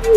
All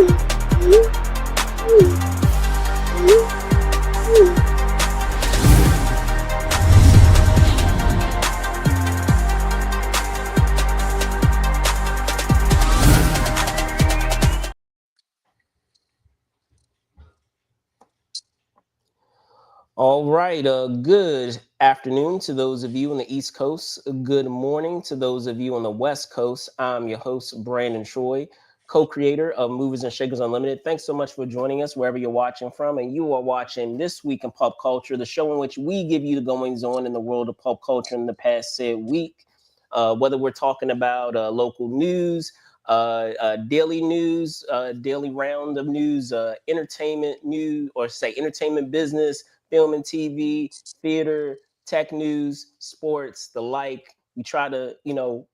right. Good afternoon to those of you on the East Coast. Good morning to those of you on the West Coast. I'm your host, Brandon Troy, co-creator of Movers and Shakers Unlimited. Thanks so much for joining us wherever you're watching from. And you are watching This Week in Pop Culture, the show in which we give you the goings on in the world of pop culture in the past said week. Whether we're talking about local news, daily news, daily round of news, entertainment news, or say entertainment business, film and TV, theater, tech news, sports, the like. We try to,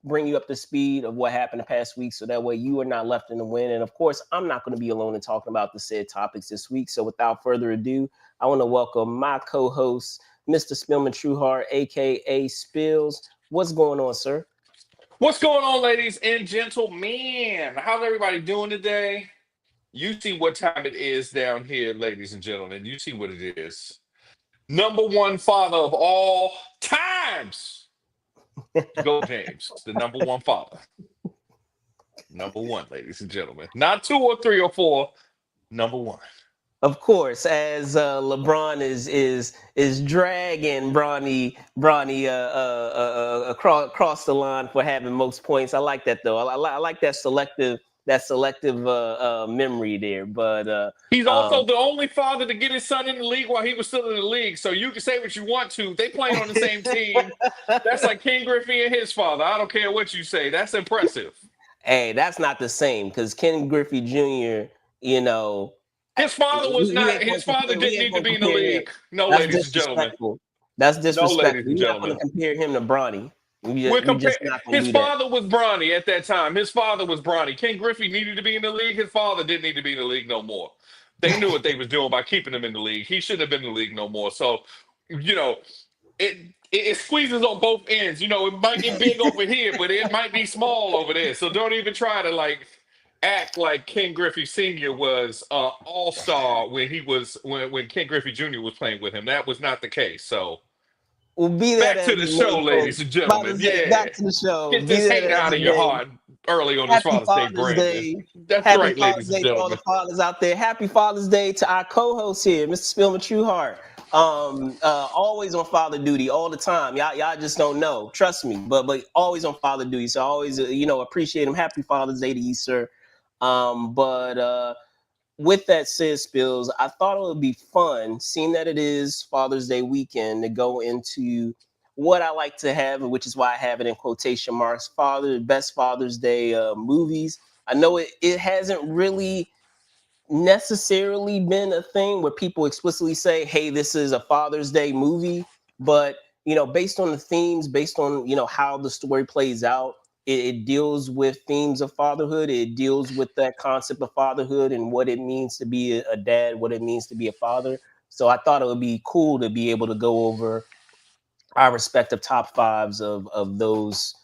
bring you up to speed of what happened the past week so that way you are not left in the wind. And of course, I'm not going to be alone in talking about the said topics this week. So without further ado, I want to welcome my co-host, Mr. Spillman Trueheart, aka Spillz. What's going on, sir? What's going on, ladies and gentlemen? How's everybody doing today? You see what time it is down here, ladies and gentlemen. You see what it is. Number one father of all times. Go James, the number one father. Number one, ladies and gentlemen. Not 2 or 3 or 4. Number one. Of course, as LeBron is dragging Bronny across the line for having most points. I like that though. I like that selective memory there. But he's also the only father to get his son in the league while he was still in the league. So you can say what you want to. They playing on the same team. That's like Ken Griffey and his father. I don't care what you say. That's impressive. Hey, that's not the same because Ken Griffey Jr., his father was not. His father didn't need to be in the league. No, ladies and gentlemen. That's disrespectful. No, ladies and You're not going to compare him to Bronny. His father was Bronny at that time. His father was Bronny. Ken Griffey needed to be in the league. His father didn't need to be in the league no more. They knew what they was doing by keeping him in the league. He shouldn't have been in the league no more. So, it squeezes on both ends. It might get big over here, but it might be small over there. So don't even try to act like Ken Griffey Sr. was all-star when Ken Griffey Jr. was playing with him. That was not the case. So we'll be there back to the show, ladies and gentlemen. Yeah, back to the show. Get this hate out of your heart early on this Father's Day, Brandon. That's right, ladies and gentlemen. To all the fathers out there. Happy Father's Day to our co-host here, Mr. Spillman Trueheart. Always on father duty all the time. Y'all just don't know. Trust me, but always on father duty. So I always appreciate him. Happy Father's Day to you, sir. But with that said, Spillz, I thought it would be fun, seeing that it is Father's Day weekend, to go into what I like to have, which is why I have it in quotation marks, best Father's Day movies. I know it hasn't really necessarily been a thing where people explicitly say, hey, this is a Father's Day movie, but based on the themes, based on how the story plays out, it deals with themes of fatherhood. It deals with that concept of fatherhood and what it means to be a dad, what it means to be a father. So I thought it would be cool to be able to go over our respective top fives of those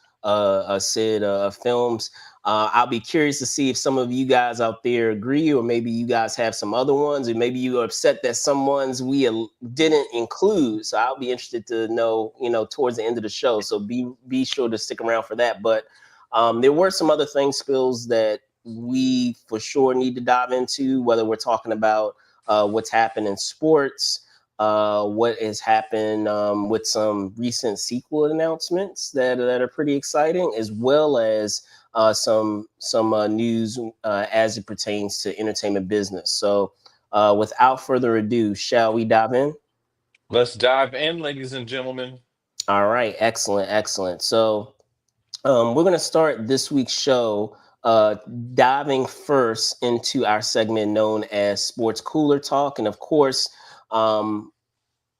said films. I'll be curious to see if some of you guys out there agree, or maybe you guys have some other ones, and maybe you are upset that some ones we didn't include. So I'll be interested to know, towards the end of the show. So be sure to stick around for that. But there were some other things, Spillz, that we for sure need to dive into, whether we're talking about what's happened in sports, what has happened with some recent sequel announcements that are pretty exciting, as well as some news as it pertains to entertainment business. So without further ado, shall we dive in? Let's dive in, ladies and gentlemen. All right, excellent. So we're going to start this week's show diving first into our segment known as Sports Cooler Talk. And of course,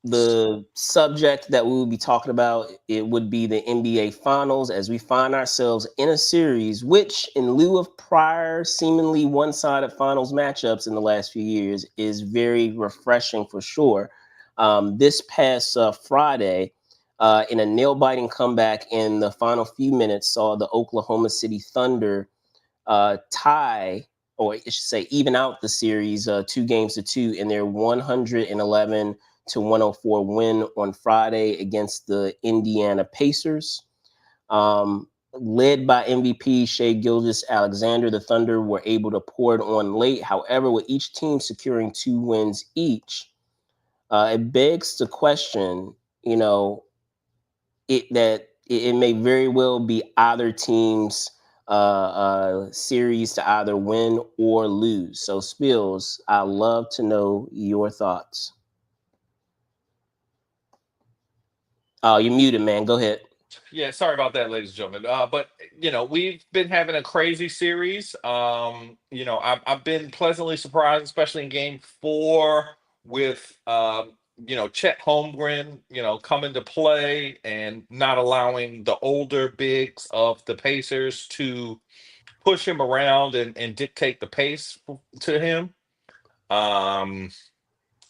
the subject that we will be talking about, it would be the NBA Finals, as we find ourselves in a series which, in lieu of prior seemingly one-sided finals matchups in the last few years, is very refreshing for sure. This past Friday, in a nail-biting comeback in the final few minutes, saw the Oklahoma City Thunder tie or I should say, even out the series 2-2 in their 111-104 win on Friday against the Indiana Pacers. Led by MVP Shai Gilgeous-Alexander, the Thunder were able to pour it on late. However, with each team securing 2 wins each, it begs the question, it may very well be either team's series to either win or lose. So, Spillz, I'd love to know your thoughts. Oh, you're muted, man. Go ahead. Yeah, sorry about that, ladies and gentlemen. But we've been having a crazy series. I've been pleasantly surprised, especially in Game 4, with Chet Holmgren, coming to play and not allowing the older bigs of the Pacers to push him around and dictate the pace to him.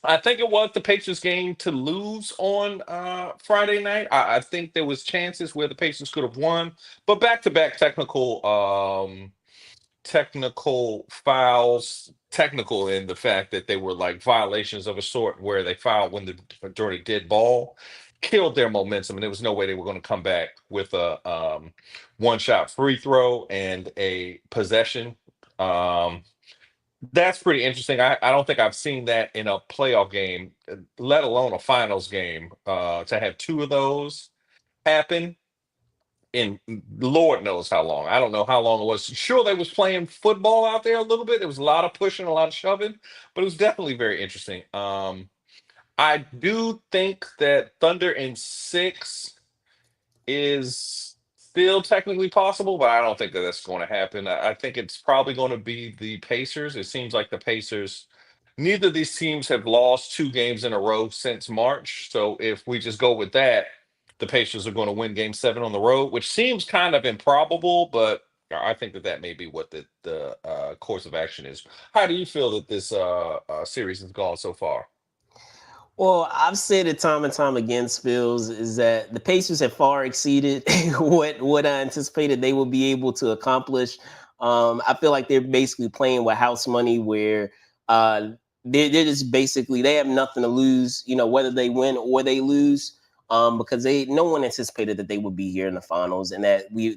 I think it was the Pacers game to lose on Friday night. I think there was chances where the Pacers could have won, but back-to-back technical fouls, technical in the fact that they were like violations of a sort where they fouled when the majority did ball, killed their momentum, and there was no way they were going to come back with a one-shot free throw and a possession. That's pretty interesting. I don't think I've seen that in a playoff game, let alone a finals game, to have 2 of those happen in Lord knows how long. I don't know how long it was. Sure, they was playing football out there a little bit. There was a lot of pushing, a lot of shoving, but it was definitely very interesting. I do think that Thunder in 6 is still technically possible, but I don't think that that's going to happen. I think it's probably going to be the Pacers. It seems like the Pacers, neither of these teams have lost 2 games in a row since March. So if we just go with that, the Pacers are going to win Game 7 on the road, which seems kind of improbable, but I think that may be what the course of action is. How do you feel that this series has gone so far? Well, I've said it time and time again, Spills, is that the Pacers have far exceeded what I anticipated they would be able to accomplish. I feel like they're basically playing with house money, where they're just basically, they have nothing to lose, whether they win or they lose, because no one anticipated that they would be here in the finals, and that we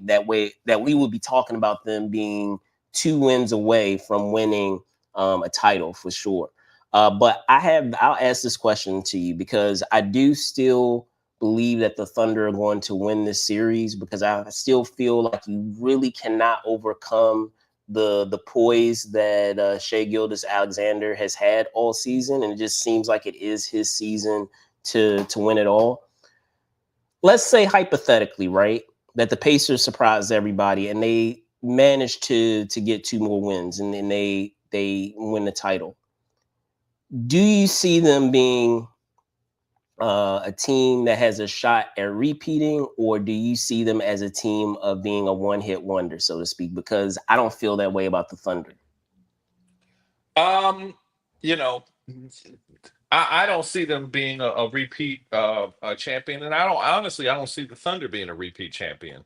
would be talking about them being 2 wins away from winning a title for sure. But I'll ask this question to you, because I do still believe that the Thunder are going to win this series, because I still feel like you really cannot overcome the poise that Shai Gilgeous-Alexander has had all season, and it just seems like it is his season to win it all. Let's say hypothetically, right, that the Pacers surprised everybody and they managed to get 2 more wins, and then they win the title. Do you see them being a team that has a shot at repeating, or do you see them as a team of being a one-hit wonder, so to speak? Because I don't feel that way about the Thunder. You know, I don't see them being a repeat a champion, and I don't see the Thunder being a repeat champion.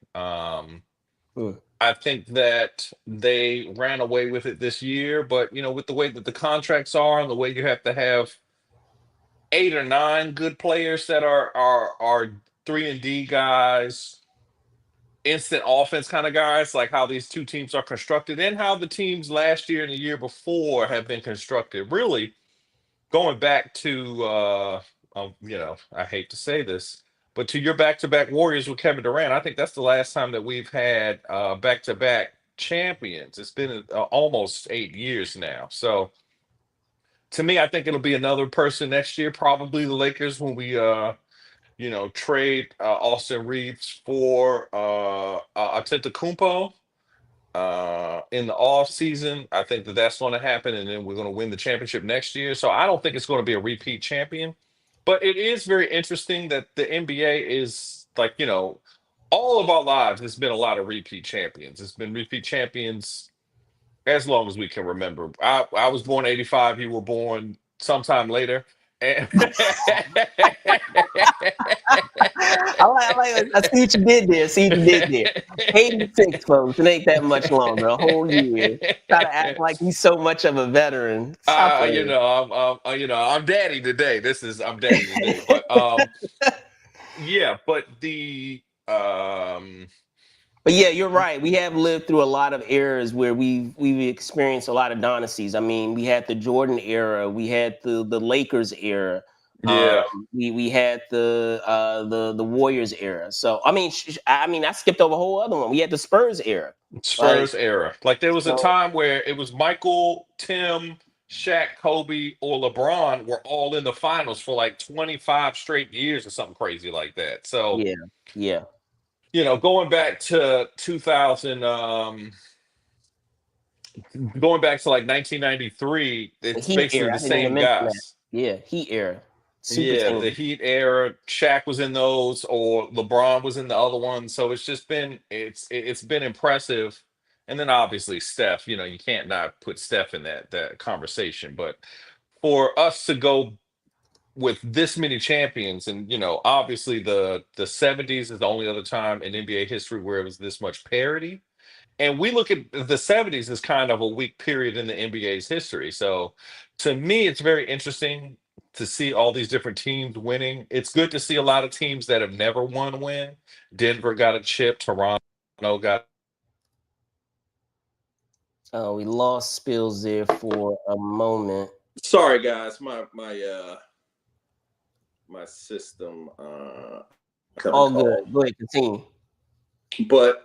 I think that they ran away with it this year, but with the way that the contracts are and the way you have to have 8 or 9 good players that are 3-and-D guys, instant offense kind of guys, like how these 2 teams are constructed and how the teams last year and the year before have been constructed. Really, going back to I hate to say this, but to your back-to-back Warriors with Kevin Durant, I think that's the last time that we've had back-to-back champions. It's been almost 8 years now. So to me, I think it'll be another person next year, probably the Lakers, when we trade Austin Reeves for Antetokounmpo in the off season. I think that that's going to happen, and then we're going to win the championship next year. So I don't think it's going to be a repeat champion, but it is very interesting that the NBA is like, all of our lives, there's been a lot of repeat champions. It's been repeat champions as long as we can remember. I was born 85, you were born sometime later. I see what you did there. See what you did there. 86, folks. It ain't that much longer. A whole year. Try to act like he's so much of a veteran. Stop You playing. know, I'm daddy today. I'm daddy today. But yeah, but But yeah, you're right. We have lived through a lot of eras where we've experienced a lot of dynasties. I mean, we had the Jordan era, we had the Lakers era, yeah, we had the Warriors era. So I mean, I skipped over a whole other one. We had the Spurs era. Like, Spurs era. Like there was a so time where it was Michael, Tim, Shaq, Kobe, or LeBron were all in the finals for like 25 straight years or something crazy like that. So, yeah, yeah. going back to 2000, going back to like 1993, The it's Heat basically era. the I didn't even same mention that. guys. Yeah, Heat era. Super Yeah, the team. Heat era, Shaq was in those, or LeBron was in the other one. So it's been impressive. And then obviously Steph, you can't not put Steph in that conversation. But for us to go with this many champions, and obviously the 70s is the only other time in NBA history where it was this much parity. And we look at the 70s as kind of a weak period in the NBA's history. So to me, it's very interesting to see all these different teams winning. It's good to see a lot of teams that have never won win. Denver got a chip, Toronto got. We lost Spills there for a moment. Sorry guys, my system All good. Go ahead, continue. but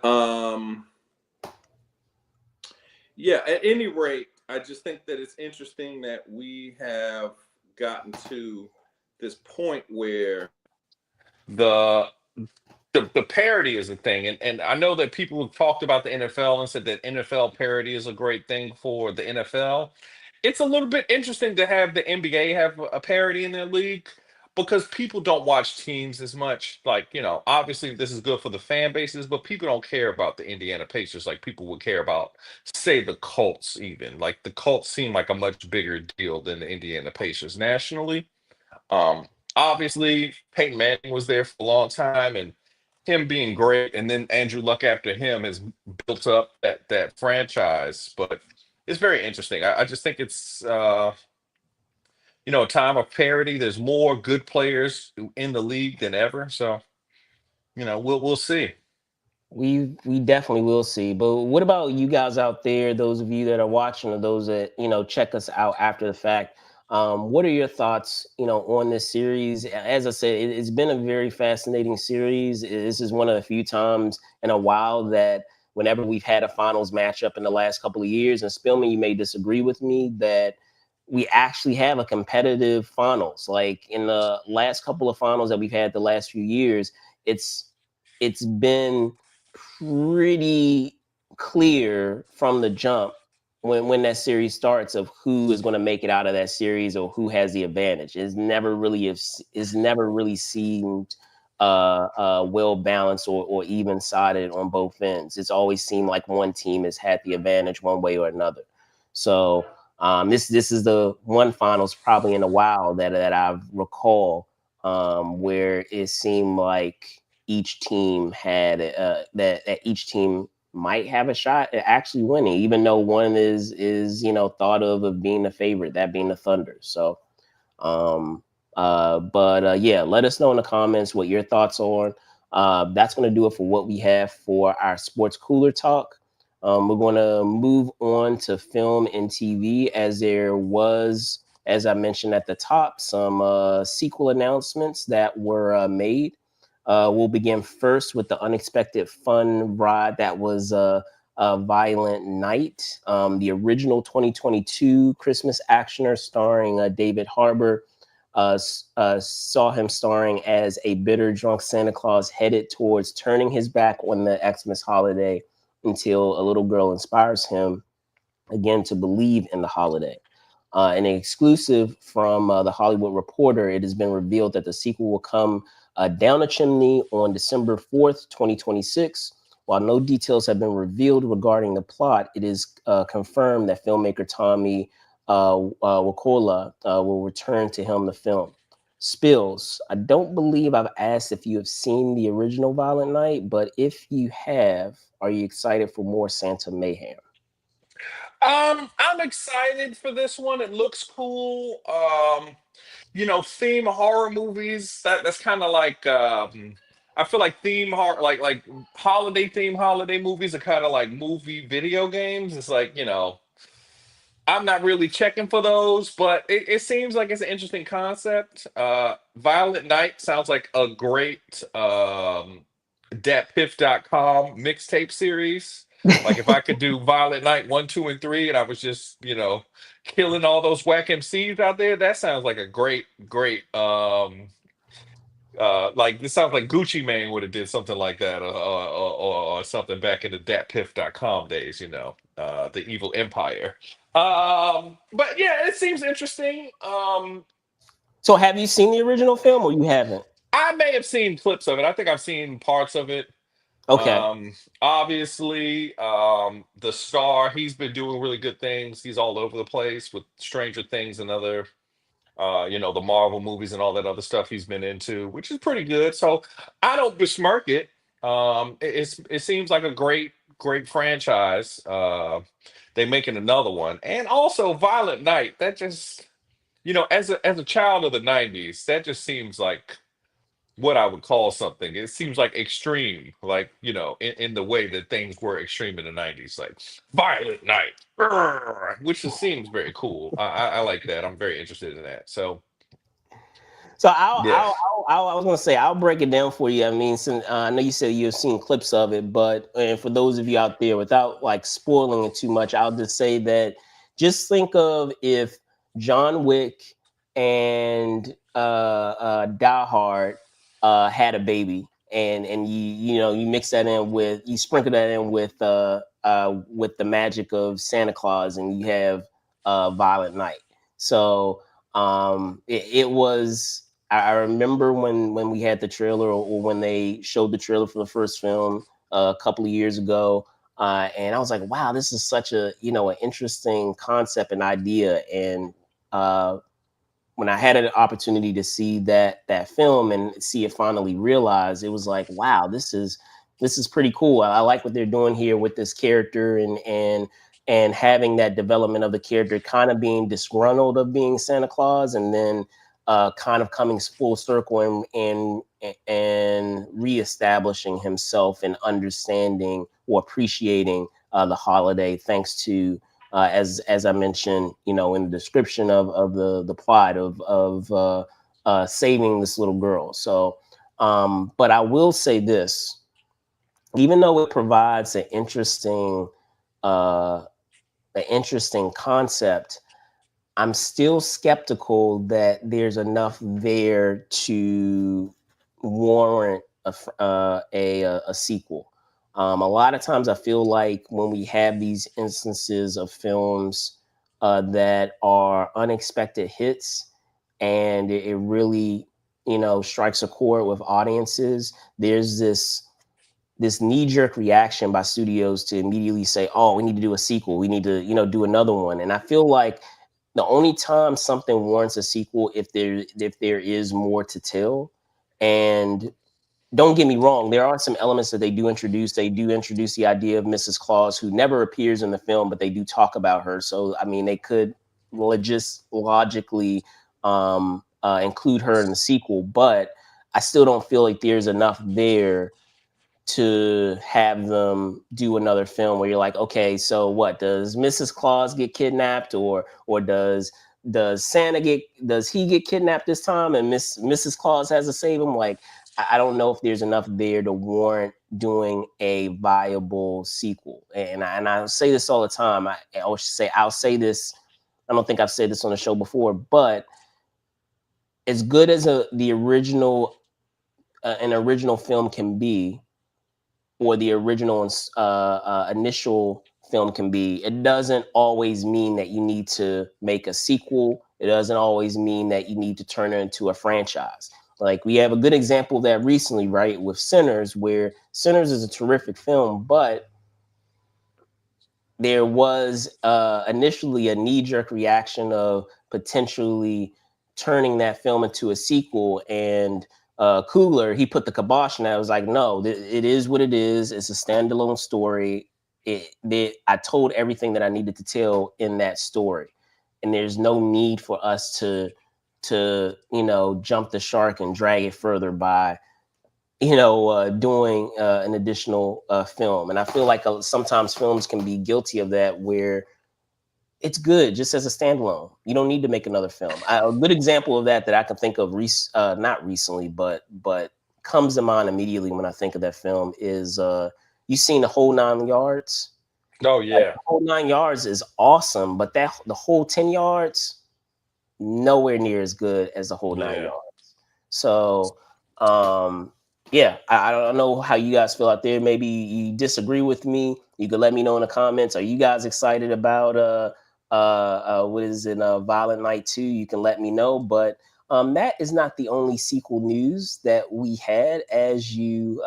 yeah, at any rate, I just think that it's interesting that we have gotten to this point where the parity is a thing. And I know that people have talked about the NFL and said that NFL parity is a great thing for the NFL. It's a little bit interesting to have the NBA have a parity in their league because people don't watch teams as much. Like, obviously this is good for the fan bases, but people don't care about the Indiana Pacers like people would care about, say, the Colts even. Like the Colts seem like a much bigger deal than the Indiana Pacers nationally. Um, Obviously, Peyton Manning was there for a long time, and him being great, and then Andrew Luck after him has built up that franchise. But it's very interesting. I just think it's a time of parity. There's more good players in the league than ever. So we'll see. We definitely will see. But what about you guys out there, those of you that are watching or those that, check us out after the fact? What are your thoughts, on this series? As I said, it's been a very fascinating series. This is one of the few times in a while that whenever we've had a finals matchup in the last couple of years, and Spillman, you may disagree with me, that we actually have a competitive finals. Like in the last couple of finals that we've had the last few years, it's been pretty clear from the jump when that series starts of who is going to make it out of that series or who has the advantage. It's never really seemed well balanced or even sided on both ends. It's always seemed like one team has had the advantage one way or another. So this is the one finals probably in a while that I've recall where it seemed like each team had that each team might have a shot at actually winning, even though one is thought of being the favorite, that being the Thunder. So, yeah, let us know in the comments what your thoughts are. That's going to do it for what we have for our sports cooler talk. We're going to move on to film and TV, as there was, as I mentioned at the top, some sequel announcements that were made. We'll begin first with the unexpected fun ride that was a Violent Night. The original 2022 Christmas actioner starring David Harbour saw him starring as a bitter drunk Santa Claus headed towards turning his back on the Xmas holiday until a little girl inspires him again to believe in the holiday. An exclusive from the Hollywood Reporter, it has been revealed that the sequel will come down a chimney on December 4th, 2026. While no details have been revealed regarding the plot, it is confirmed that filmmaker Tommy Wakola will return to helm the film. Spillz, I don't believe I've asked if you have seen the original Violent Night, but if you have, are you excited for more Santa Mayhem? I'm excited for this one. It looks cool. Theme horror movies. That's kind of like I feel like theme horror, like holiday movies are kind of like movie video games. It's like I'm not really checking for those, but it seems like it's an interesting concept. Violent Night sounds like a great datpiff.com mixtape series. Like if I could do Violent Night 1, 2, and 3, and I was just, killing all those whack MCs out there, that sounds like a great like this sounds like Gucci Mane would have did something like that, or something back in the datpiff.com days, the evil empire. But yeah, it seems interesting. So have you seen the original film or you haven't? I may have seen clips of it. I think I've seen parts of it. Okay. Obviously, the star, he's been doing really good things. He's all over the place with Stranger Things and other the Marvel movies and all that other stuff he's been into, which is pretty good. So I don't besmirk it. It seems like a great franchise. They making another one, and also Violent Night. That just as a child of the '90s, that just seems like what I would call something. It seems like extreme, like in the way that things were extreme in the '90s, like Violent Night, which just seems very cool. I like that. I'm very interested in that. So So yeah. I was gonna say I'll break it down for you. I mean, since, I know you said you've seen clips of it, but and for those of you out there, without like spoiling it too much, I'll just say that just think of if John Wick and Die Hard had a baby, and you mix that in with you sprinkle that in with the magic of Santa Claus, and you have Violent Night. So it was I remember when we had the trailer, or when they showed the trailer for the first film a couple of years ago, and I was like, wow, this is such a an interesting concept and idea. And when I had an opportunity to see that film and see it finally realized, it was like, wow, this is pretty cool. I like what they're doing here with this character, and having that development of the character, kind of being disgruntled of being Santa Claus, and then kind of coming full circle, and reestablishing himself and understanding or appreciating the holiday, thanks to as I mentioned, in the description of the plot of saving this little girl. So, but I will say this: even though it provides uh, an interesting concept, I'm still skeptical that there's enough there to warrant a sequel. A lot of times, I feel like when we have these instances of films that are unexpected hits, and it really, strikes a chord with audiences, there's this knee-jerk reaction by studios to immediately say, "Oh, we need to do a sequel. We need to, do another one." And I feel like the only time something warrants a sequel, if there is more to tell. And don't get me wrong, there are some elements that they do introduce. They do introduce the idea of Mrs. Claus, who never appears in the film, but they do talk about her. So I mean, they could logically include her in the sequel, but I still don't feel like there's enough there to have them do another film where you're like, okay, so what, does Mrs. Claus get kidnapped, or does Santa does he get kidnapped this time, and Mrs. Claus has to save him? Like, I don't know if there's enough there to warrant doing a viable sequel. And I say this all the time. I'll say this. I don't think I've said this on the show before, but as good as the original an original film can be, or the original initial film can be, it doesn't always mean that you need to make a sequel. It doesn't always mean that you need to turn it into a franchise. Like, we have a good example of that recently, right, with Sinners, where Sinners is a terrific film, but there was initially a knee-jerk reaction of potentially turning that film into a sequel, and Coogler, he put the kibosh on that. I was like, no, it is what it is. It's a standalone story. I told everything that I needed to tell in that story, and there's no need for us to jump the shark and drag it further by doing an additional film. And I feel like sometimes films can be guilty of that, where it's good just as a standalone. You don't need to make another film. A good example of that I can think of, not recently, but comes to mind immediately when I think of that film is you seen The Whole 9 Yards? Oh yeah, The Whole 9 Yards is awesome, but the Whole 10 Yards, nowhere near as good as The Whole 9 yeah. Yards. So yeah, I don't know how you guys feel out there. Maybe you disagree with me. You can let me know in the comments. Are you guys excited about what is it, Violent Night 2? You can let me know. But that is not the only sequel news that we had. As you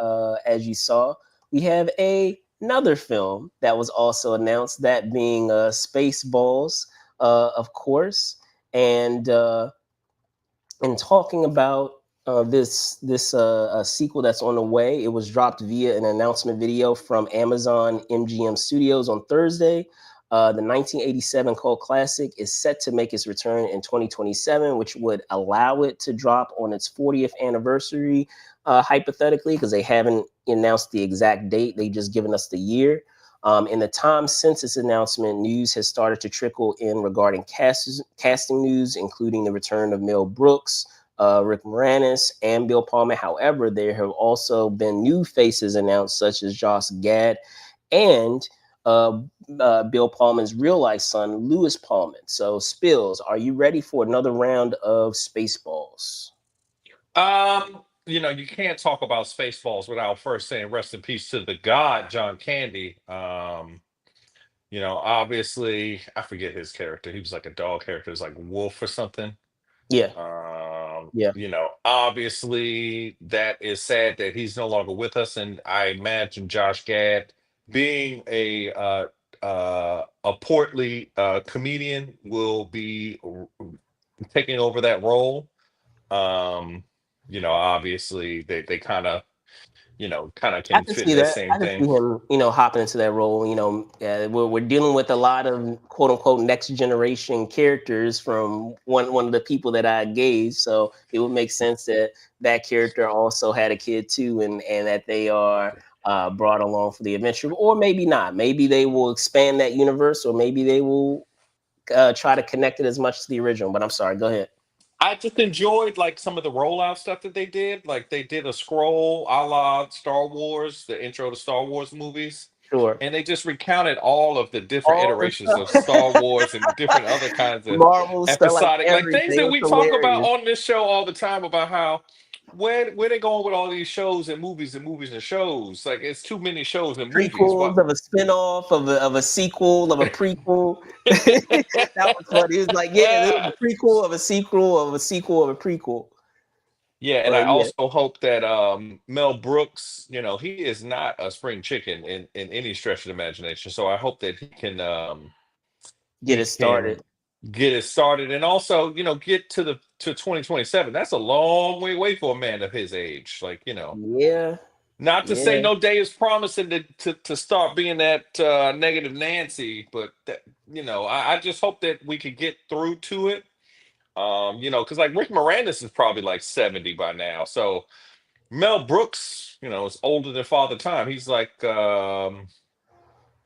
saw, we have another film that was also announced, that being Spaceballs, of course. And talking about this sequel that's on the way. It was dropped via an announcement video from Amazon MGM Studios on Thursday. The 1987 cult classic is set to make its return in 2027, which would allow it to drop on its 40th anniversary, hypothetically, because they haven't announced the exact date. They just given us the year. In the time since its announcement, news has started to trickle in regarding casting news, including the return of Mel Brooks, Rick Moranis, and Bill Pullman. However, there have also been new faces announced, such as Josh Gad and Bill Pullman's real-life son, Lewis Pullman. So, Spillz, are you ready for another round of Spaceballs? You can't talk about Spaceballs without first saying rest in peace to the god John Candy. Obviously, I forget his character. He was like a dog character. It was like Wolf or something. Yeah, yeah. Obviously that is sad that he's no longer with us. And I imagine Josh Gad, being a portly comedian, will be taking over that role. Obviously they kind of I can can fit see that that. same I can see thing. him, hopping into that role. We're dealing with a lot of quote unquote next generation characters from one of the people that I gave. So it would make sense that that character also had a kid too, and that they are brought along for the adventure, or maybe not. Maybe they will expand that universe, or maybe they will try to connect it as much to the original. But I'm sorry. Go ahead. I just enjoyed like some of the rollout stuff that they did. Like they did a scroll a la Star Wars, the intro to Star Wars movies. Sure. And they just recounted all of the different All the iterations of Star stuff, Wars and different other kinds of Marvel stuff, like episodic, like things everything. that It's we talk about hilarious. on this show all the time about how where they going with all these shows and movies and movies and shows. Like it's too many shows and movies. What Prequels of a spinoff of a sequel of a prequel. That was funny. It was like, yeah, this is a prequel of a sequel of a sequel of a prequel. Yeah, and I But yeah, also hope that Mel Brooks, he is not a spring chicken in any stretch of the imagination. So I hope that get he it started. can get it started, and also, get to 2027. That's a long way away for a man of his age. Like, Yeah, not to say yeah. no day is promising to start being that negative Nancy, but that, I just hope that we could get through to it. Because like Rick Moranis is probably like 70 by now. So Mel Brooks, is older than Father Time. He's like, They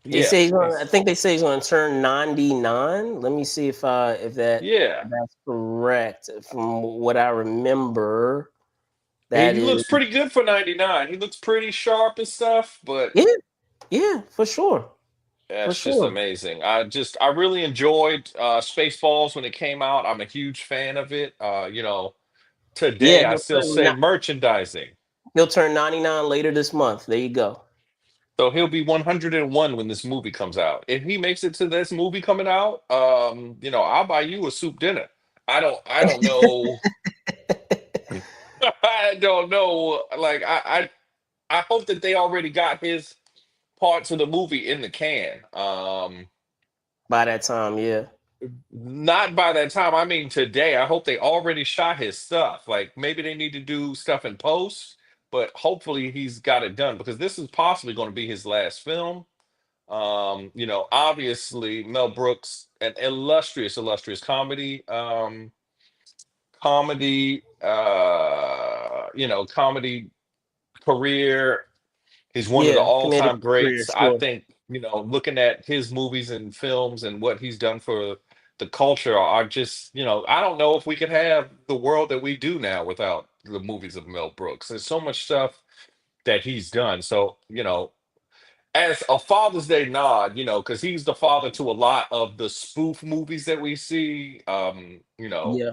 yeah, say I think they say he's going to turn 99. Let me see if yeah. that's correct. From what I remember, And that he is, looks pretty good for 99. He looks pretty sharp and stuff, but yeah, yeah, for sure, for that's just sure. amazing. I really enjoyed Spaceballs when it came out. I'm a huge fan of it. Yeah, Today I still say merchandising. he'll turn 99 later this month. There you go. So he'll be 101 when this movie comes out. If he makes it to this movie coming out, I'll buy you a soup dinner. I don't know. I don't know. Like I hope that they already got his parts of the movie in the can. By that time, yeah. Not by that time. I mean, today. I hope they already shot his stuff. Like maybe they need to do stuff in post, but hopefully he's got it done because this is possibly going to be his last film. Obviously Mel Brooks, an illustrious comedy career. He's one of the Yeah, comedic all-time career, greats. I sure. think, looking at his movies and films and what he's done for the culture are just, I don't know if we could have the world that we do now without the movies of Mel Brooks. There's so much stuff that he's done. So, as a Father's Day nod, because he's the father to a lot of the spoof movies that we see. Yeah.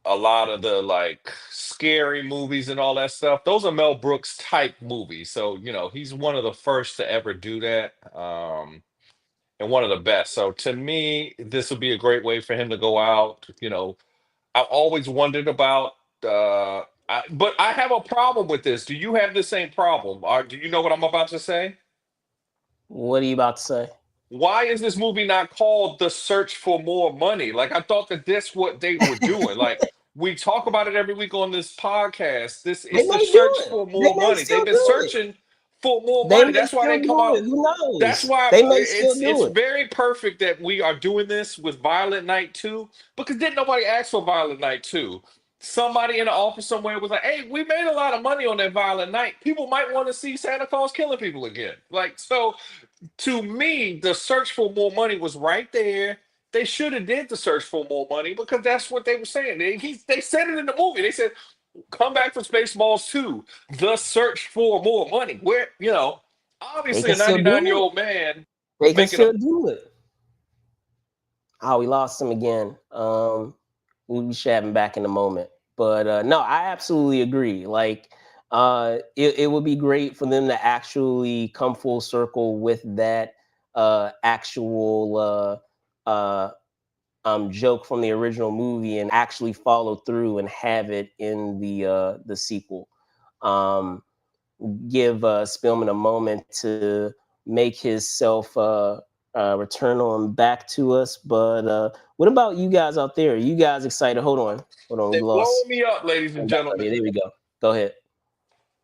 A lot of the like scary movies and all that stuff. Those are Mel Brooks type movies. So, he's one of the first to ever do that. And one of the best. So to me, this would be a great way for him to go out. I've always wondered about but I have a problem with this. Do you have the same problem? Or do you know what I'm about to say? What are you about to say? Why is this movie not called The Search for More Money? Like I thought that that's what they were doing. Like we talk about it every week on this podcast. This They is the may do search it. for They more may money. They've still been do it. searching for more They money. may That's why still they come do it. out. Who That's knows? why They may still it's do it. very perfect that we are doing this with Violent Night 2 because didn't nobody ask for Violent Night 2? Somebody in the office somewhere was like, "Hey, we made a lot of money on that Violent Night. People might want to see Santa Claus killing people again." Like so, to me, the search for more money was right there. They should have did the search for more money because that's what they were saying. They said it in the movie. They said, "Come back for Spaceballs 2, the search for more money." Where They obviously can a still do 99-year it. old man They can making a still do it. Oh, we lost him again. We'll be chatting back in a moment. But no, I absolutely agree. Like, it would be great for them to actually come full circle with that actual joke from the original movie and actually follow through and have it in the sequel. Um, Give Spillman a moment to make himself return on back to us. But what about you guys out there? Are you guys excited? Hold on. We They're blowing lost. me up, ladies and gentlemen. There we go. Go ahead.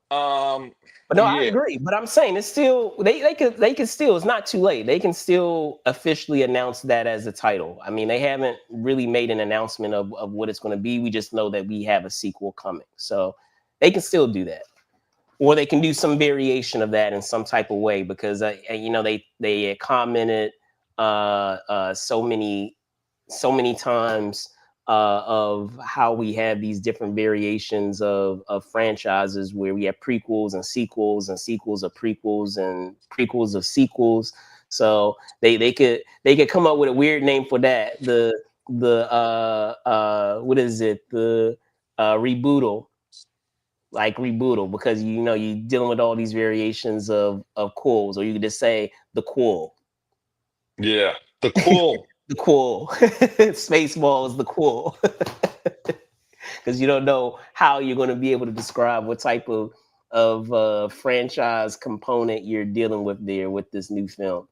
Um, But no, I yeah, agree. But I'm saying it's still they could still, it's not too late. They can still officially announce that as a title. I mean, they haven't really made an announcement of what it's going to be. We just know that we have a sequel coming. So they can still do that. Or they can do some variation of that in some type of way because they commented so many times of how we have these different variations of franchises where we have prequels and sequels of prequels and prequels of sequels. So they could come up with a weird name for that. The what is it? The rebootal, like rebootal, because you're dealing with all these variations of quills, or you could just say the quill. yeah, the quill. The quill. Spaceball is the quill. Because you don't know how you're going to be able to describe what type of franchise component you're dealing with there with this new film.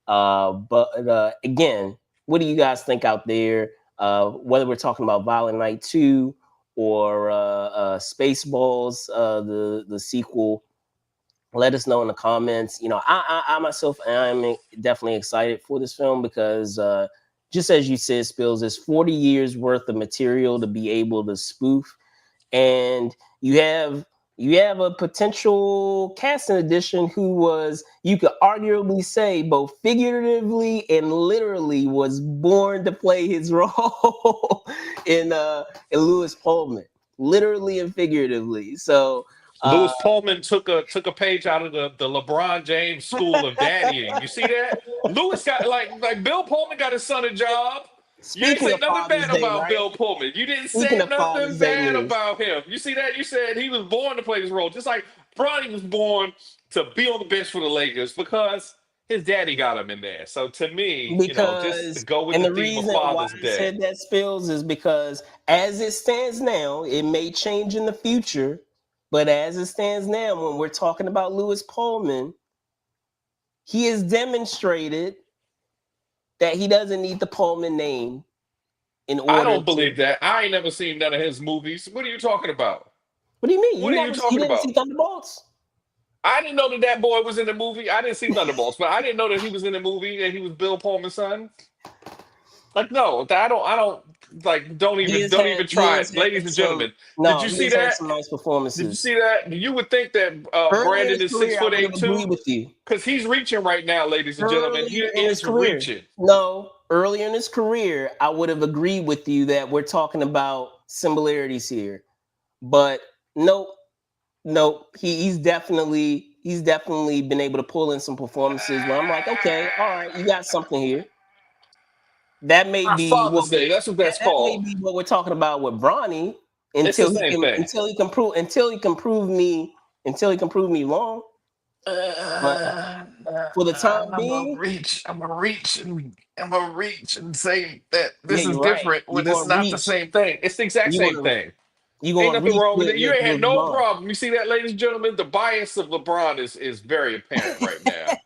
But again, what do you guys think out there? Whether we're talking about Violent Night 2 or Spaceballs, the sequel, let us know in the comments. I myself am definitely excited for this film because just as you said, Spills, there's 40 years worth of material to be able to spoof, and you have a potential casting addition who was, you could arguably say, both figuratively and literally was born to play his role in Lewis Pullman, literally and figuratively. So Lewis Pullman took a page out of the LeBron James school of daddying. You see that? Lewis got like Bill Pullman got his son a job. You ain't speaking say of nothing Father's bad Day, about right? Bill Pullman. You didn't Speaking say of nothing Father's Day bad news, about him. You see that? You said he was born to play this role, just like Bronny was born to be on the bench for the Lakers because his daddy got him in there. So to me, just to because go with and the the theme of reason why Father's I Day. said that, Spills, is because as it stands now, it may change in the future, but as it stands now, when we're talking about Lewis Pullman, he has demonstrated that he doesn't need the Pullman name in I order don't to. believe that. I ain't never seen none of his movies. What are you talking about? What do you mean? What are you You talking didn't about? see Thunderbolts? I didn't know that that boy was in the movie. I didn't see Thunderbolts, but I didn't know that he was in the movie and he was Bill Pullman's son. Like, no, I don't like. Don't even He try has it, ladies had and some. gentlemen. Did No, you he see has had that? some nice Did you performances. see that? You would think that Earlier in Brandon his is six career, I foot would have eight too, agreed with you. because he's reaching right now, ladies and gentlemen. He Earlier in his is career, reaching. no, earlier in his career, I would have agreed with you that we're talking about similarities here. But nope, nope. He's definitely been able to pull in some performances where I'm like, okay, all right, you got something here. That may Our be what Father's Day. That's what that's that may called. be what we're talking about with Bronny It's the same thing. until he can prove me wrong. But for the time being, I'm gonna reach, and I'm gonna reach and say that yeah, this is you're right. different when it's not the same thing. It's the exact You're same gonna thing. you're Ain't gonna nothing reach wrong with it. You ain't had with no LeBron. problem. You see that, ladies and gentlemen? The bias of LeBron is very apparent right now.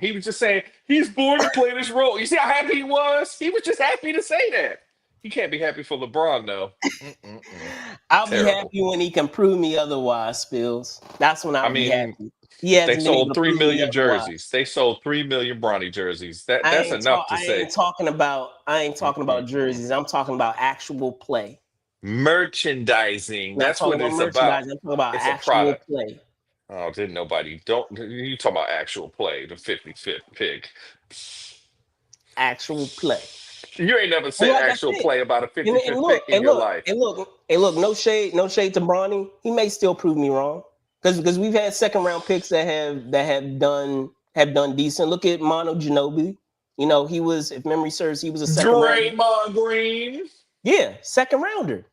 He was just saying he's born to play this role. You see how happy he was? He was just happy to say that. He can't be happy for LeBron though. I'll be Terrible. happy when he can prove me otherwise, Spills. That's when I I'll be mean, happy. He they hasn't been able sold to three prove me million jerseys. otherwise. They sold 3 million Bronny jerseys. That's enough to I say. ain't talking about Mm-mm-mm. jerseys. I'm talking about actual play. Merchandising. Not That's talking what about it's about. merchandise. I'm talking about It's a actual product. play. Oh, didn't nobody? Don't you talk about actual play? The 55th pick. Actual play. You ain't never And said like I actual said, play about a and 55th look, pick in your life. no shade to Bronny. He may still prove me wrong. Because we've had second round picks that have done decent. Look at Mono Ginobili. You know, he was, if memory serves, he was a second rounder. Draymond Green. Yeah, second rounder.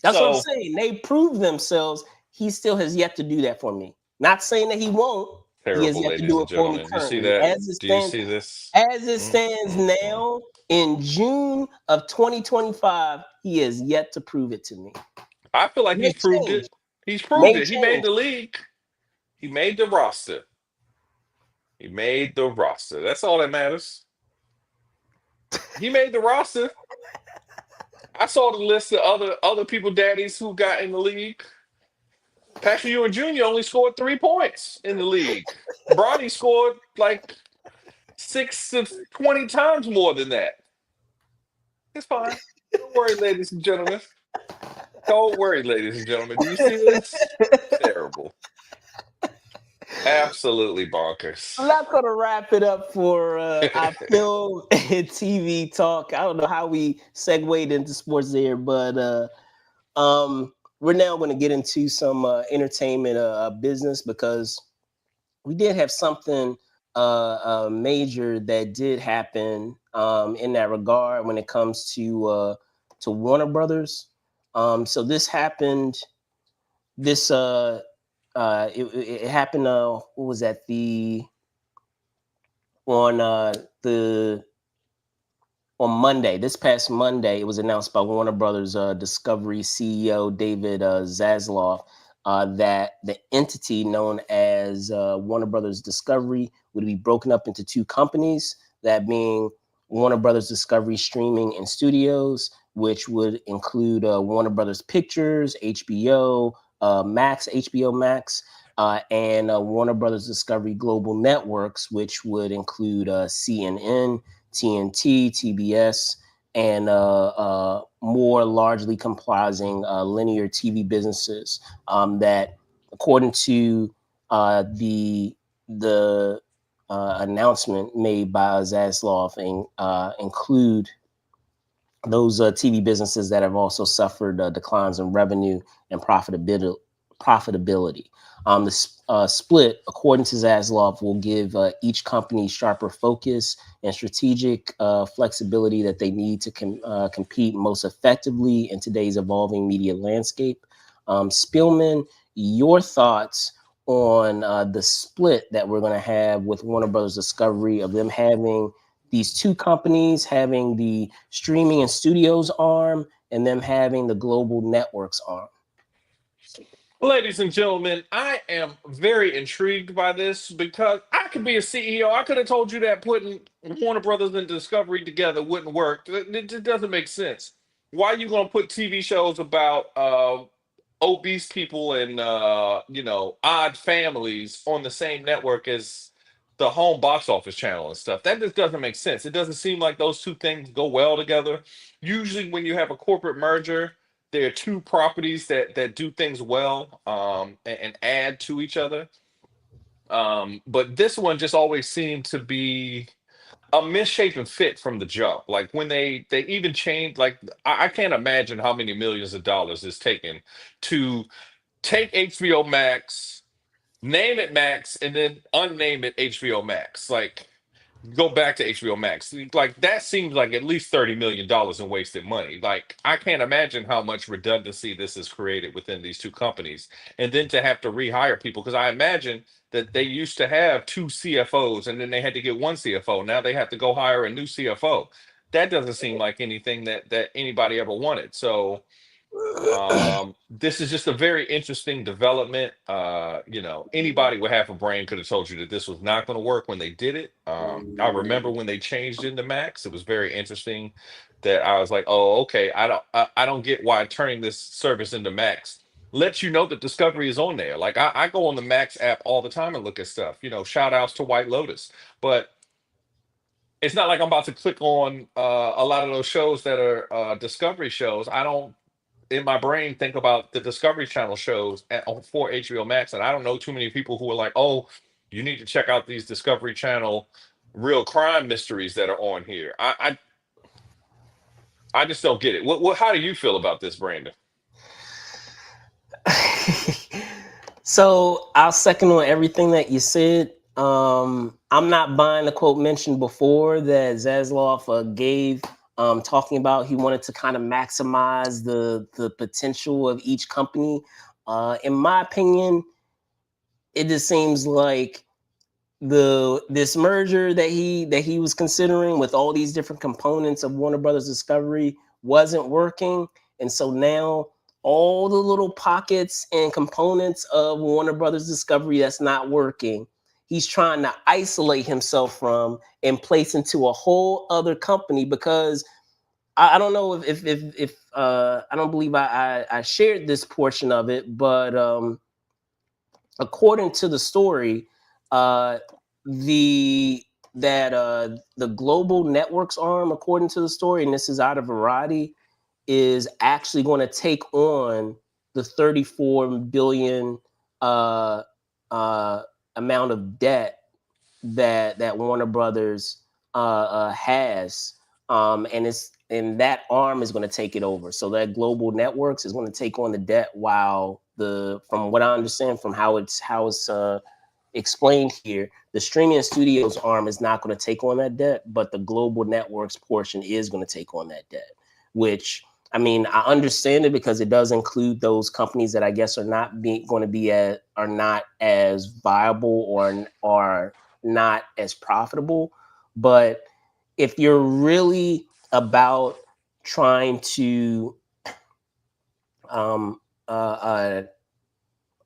That's what I'm So saying. They proved themselves. He still has yet to do that for me. Not saying that he won't. He has terrible, yet to ladies do and it for me gentlemen. You see currently. that? Do you see this? As it Mm, stands mm, mm. now, in June of 2025, he has yet to prove it to me. I feel like May he's proved change. it. He's proved May it. He made change. the league. He made the roster. He made the roster. That's all that matters. He made the roster. I saw the list of other people daddies who got in the league. Patrick Ewing Jr. only scored 3 points in the league. Bronny scored like 6 to 20 times more than that. It's fine. Don't worry, ladies and gentlemen. Don't worry, ladies and gentlemen. Do you see this? Terrible. Absolutely bonkers. I'm not gonna wrap it up for our film and TV talk. I don't know how we segued into sports there, but we're now going to get into some entertainment business because we did have something major that did happen in that regard when it comes to Warner Brothers. So this happened. This it happened. What was that? On the on Monday, this past Monday, it was announced by Warner Brothers Discovery CEO David Zaslav that the entity known as Warner Brothers Discovery would be broken up into two companies, that being Warner Brothers Discovery Streaming and Studios, which would include Warner Brothers Pictures, HBO Max, and Warner Brothers Discovery Global Networks, which would include CNN, TNT, TBS, and more largely comprising linear TV businesses that, according to the announcement made by Zaslav, include those TV businesses that have also suffered declines in revenue and profitability. The split, according to Zaslav, will give each company sharper focus and strategic flexibility that they need to compete most effectively in today's evolving media landscape. Spillman, your thoughts on the split that we're going to have with Warner Brothers Discovery, of them having these two companies, having the streaming and studios arm, and them having the global networks arm? Ladies and gentlemen, I am very intrigued by this because I could be a CEO. I could have told you that putting Warner Brothers and Discovery together wouldn't work. It just doesn't make sense. Why are you going to put TV shows about obese people and odd families on the same network as the home box office channel and stuff? That just doesn't make sense. It doesn't seem like those two things go well together. Usually, when you have a corporate merger, there are two properties that do things well, and add to each other. But this one just always seemed to be a misshapen fit from the jump. Like when they even changed, like I can't imagine how many millions of dollars it's taken to take HBO Max, name it Max, and then unname it HBO Max. Like go back to HBO Max. Like that seems like at least $30 million in wasted money. Like I can't imagine how much redundancy this has created within these two companies, and then to have to rehire people because I imagine that they used to have two CFOs and then they had to get one CFO. Now they have to go hire a new CFO. That doesn't seem like anything that anybody ever wanted. So this is just a very interesting development. Anybody with half a brain could have told you that this was not going to work when they did it. I remember when they changed into Max, it was very interesting that I was like, oh, okay, I don't get why turning this service into Max lets you know that Discovery is on there. Like I go on the Max app all the time and look at stuff, shout outs to White Lotus. But it's not like I'm about to click on a lot of those shows that are Discovery shows. I don't in my brain think about the Discovery Channel shows for HBO Max, and I don't know too many people who are like, "Oh, you need to check out these Discovery Channel real crime mysteries that are on here." I just don't get it. How do you feel about this, Brandon? So I'll second on everything that you said. I'm not buying the quote mentioned before that Zaslav gave, talking about he wanted to kind of maximize the potential of each company. In my opinion, it just seems like this merger that he was considering with all these different components of Warner Brothers Discovery wasn't working, and so now all the little pockets and components of Warner Brothers Discovery that's not working, he's trying to isolate himself from and place into a whole other company. Because I don't know if I don't believe I shared this portion of it, but according to the story, uh, the global networks arm, according to the story, and this is out of Variety, is actually going to take on the 34 billion uh, amount of debt that Warner Brothers has, and that arm is going to take it over. So that global networks is going to take on the debt, while from what I understand from how it's explained here, the streaming and studios arm is not going to take on that debt, but the global networks portion is going to take on that debt. Which, I mean, I understand it because it does include those companies that I guess are not as viable or are not as profitable. But if you're really about trying to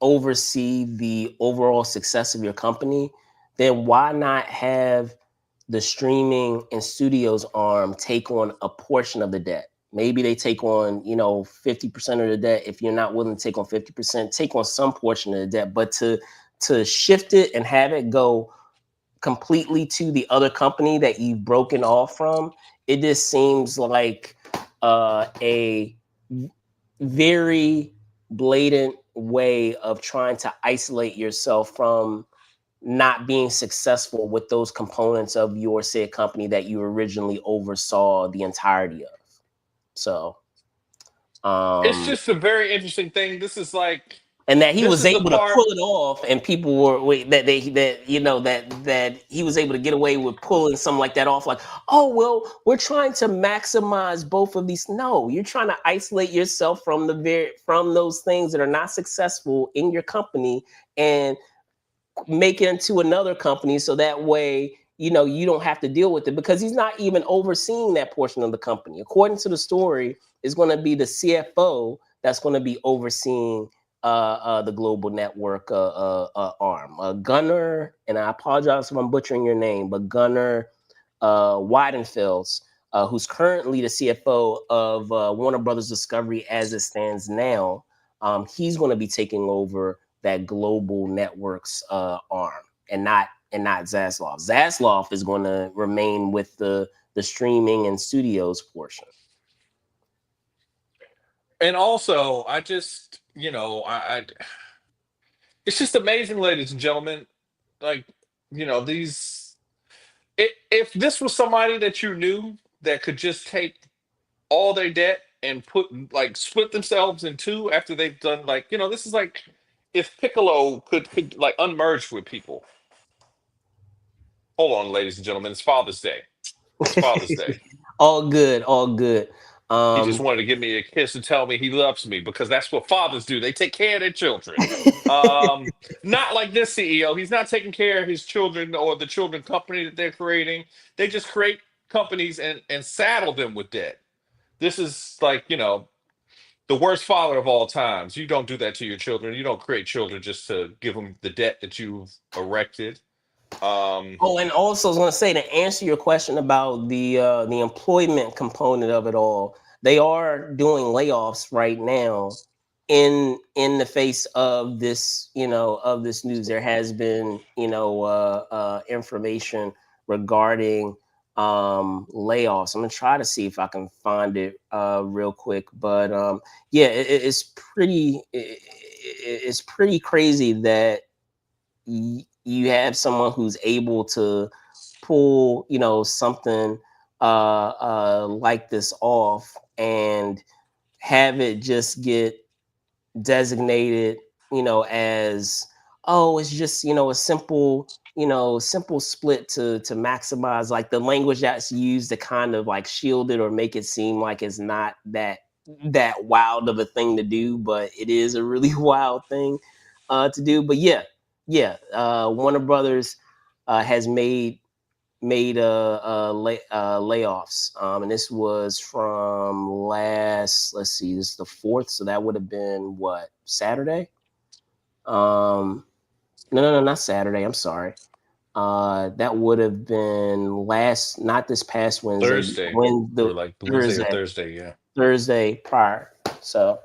oversee the overall success of your company, then why not have the streaming and studios arm take on a portion of the debt? Maybe they take on, 50% of the debt. If you're not willing to take on 50%, take on some portion of the debt. But to shift it and have it go completely to the other company that you've broken off from, it just seems like a very blatant way of trying to isolate yourself from not being successful with those components of your said company that you originally oversaw the entirety of. So It's just a very interesting thing. This is like, and that he this was is the able to part. pull it off, and people were that he was able to get away with pulling something like that off. Like, oh well, we're trying to maximize both of these. No, you're trying to isolate yourself from those things that are not successful in your company and make it into another company, so that way you don't have to deal with it, because he's not even overseeing that portion of the company. According to the story, it's going to be the CFO that's going to be overseeing the global network arm. Gunnar, and I apologize if I'm butchering your name, but Gunnar Weidenfels, who's currently the CFO of Warner Brothers Discovery as it stands now. He's going to be taking over that global networks arm, and not Zaslav. Zaslav is going to remain with the streaming and studios portion. And also, I just, it's just amazing, ladies and gentlemen. Like, these. If this was somebody that you knew that could just take all their debt and split themselves in two after they've done, this is like if Piccolo could like unmerge with people. Hold on, ladies and gentlemen, it's Father's Day. It's Father's Day. All good, all good. He just wanted to give me a kiss and tell me he loves me, because that's what fathers do. They take care of their children. Not like this CEO. He's not taking care of his children or the children company that they're creating. They just create companies and saddle them with debt. This is like, the worst father of all times. You don't do that to your children. You don't create children just to give them the debt that you've erected. Oh, and also I was going to say, to answer your question about the employment component of it all, they are doing layoffs right now in the face of this, of this news. There has been, information regarding layoffs. I'm gonna try to see if I can find it real quick, but yeah, it's pretty crazy that you have someone who's able to pull, something like this off and have it just get designated, as, oh, it's just, a simple, simple split to maximize, like the language that's used to kind of like shield it or make it seem like it's not that wild of a thing to do, but it is a really wild thing to do. But yeah, Warner Brothers has made layoffs, and this was from last. Let's see, this is the 4th, so that would have been what, Saturday? No, not Saturday. I'm sorry. That would have been not this past Wednesday. Thursday. When Or like the Wednesday or Thursday, yeah. Thursday prior. So.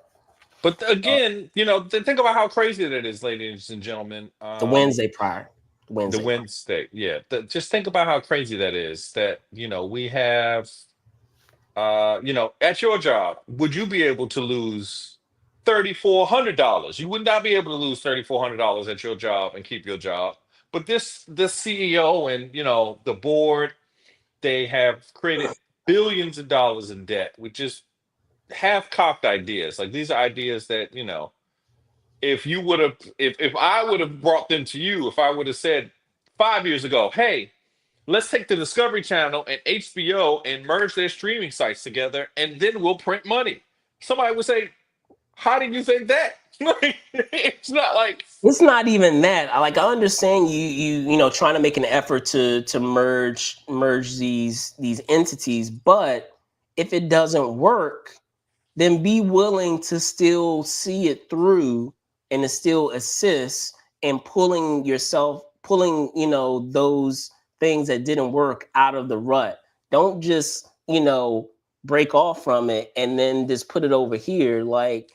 But again, think about how crazy that is, ladies and gentlemen. The Wednesday prior. The Wednesday, yeah. Just think about how crazy that is. That we have, at your job, would you be able to lose $3,400? You would not be able to lose $3,400 at your job and keep your job. But this CEO and the board, they have created billions of dollars in debt with just half-cocked ideas. Like, these are ideas that if you would have, if I would have brought them to you, if I would have said 5 years ago, hey, let's take the Discovery Channel and HBO and merge their streaming sites together, and then we'll print money. Somebody would say, how did you think that? It's not like, it's not even that. I understand you trying to make an effort to merge these entities, but if it doesn't work, then be willing to still see it through and to still assist in pulling those things that didn't work out of the rut. Don't just, break off from it and then just put it over here. Like,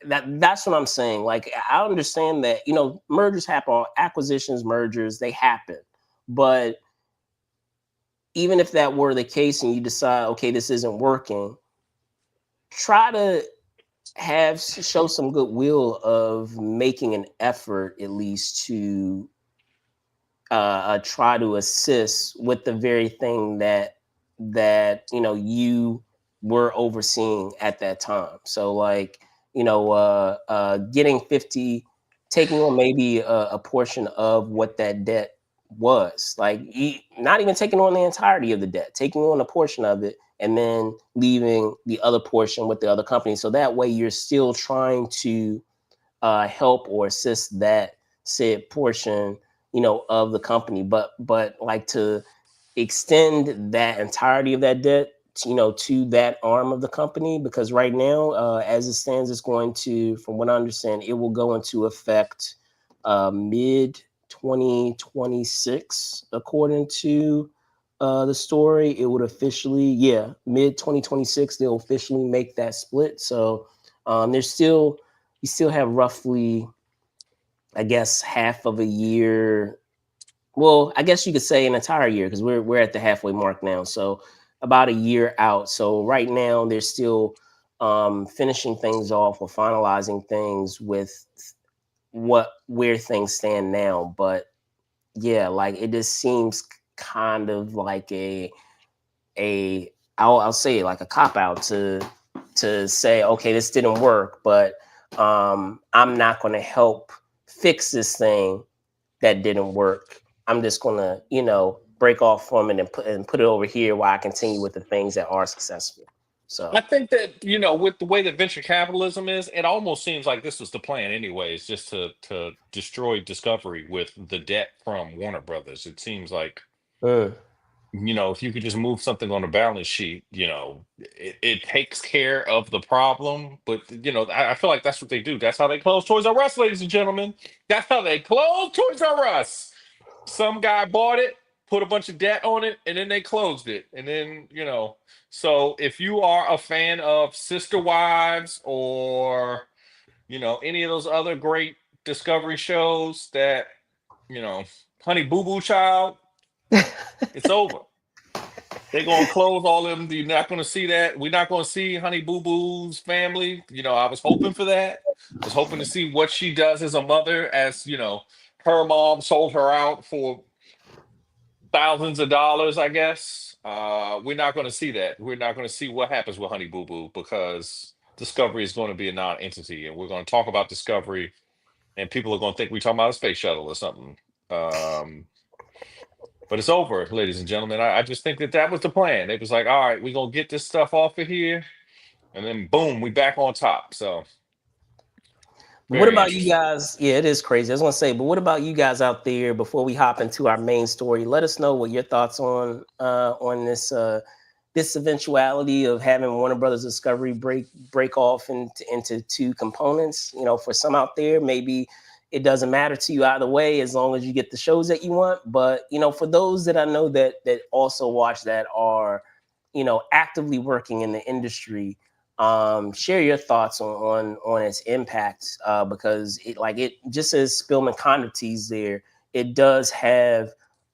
that's what I'm saying. Like, I understand that, mergers happen, acquisitions, mergers, they happen. But even if that were the case and you decide, okay, this isn't working, try to show some goodwill of making an effort at least to try to assist with the very thing that you were overseeing at that time. So like, getting 50, taking on maybe a portion of what that debt was, like, not even taking on the entirety of the debt, taking on a portion of it and then leaving the other portion with the other company. So that way you're still trying to help or assist that said portion, of the company. But like, to extend that entirety of that debt to that arm of the company, because right now, as it stands, it's going to, from what I understand, it will go into effect mid 2026, according to the story. It would officially, yeah, mid 2026, they'll officially make that split. So there's still, you still have roughly, I guess, half of a year. Well, I guess you could say an entire year, because we're at the halfway mark now. So about a year out. So right now they're still finishing things off or finalizing things with where things stand now. But yeah, like it just seems kind of like a I'll say it, like a cop out to say, okay, this didn't work, but I'm not going to help fix this thing that didn't work. I'm just going to, break off from it and put it over here while I continue with the things that are successful. I So, think that, with the way that venture capitalism is, it almost seems like this was the plan anyways, just to destroy Discovery with the debt from Warner Brothers. It seems like, mm. if you could just move something on a balance sheet, it takes care of the problem. But I feel like that's what they do. That's how they close Toys R Us, ladies and gentlemen. That's how they close Toys R Us. Some guy bought it, put a bunch of debt on it, and then they closed it. And then, so if you are a fan of Sister Wives or, any of those other great Discovery shows that, you know, Honey Boo Boo Child, it's over. They're gonna close all of them. You're not gonna see that. We're not gonna see Honey Boo Boo's family. I was hoping for that. I was hoping to see what she does as a mother, as her mom sold her out for thousands of dollars, I guess. We're not going to see that. We're not going to see what happens with Honey Boo Boo, because Discovery is going to be a non-entity, and we're going to talk about Discovery, and people are going to think we're talking about a space shuttle or something. Um, but it's over, ladies and gentlemen. I just think that was the plan. It was like, all right, we're going to get this stuff off of here, and then boom, we back on top. So What very about you interesting. guys? Yeah, it is crazy. I was gonna say, but what about you guys out there? Before we hop into our main story, let us know what your thoughts on this eventuality of having Warner Brothers Discovery break off into two components. For some out there, maybe it doesn't matter to you either way, as long as you get the shows that you want. But for those that I know that also watch, that are actively working in the industry, share your thoughts on its impact, because it just as Spillman kind of teased there, it does have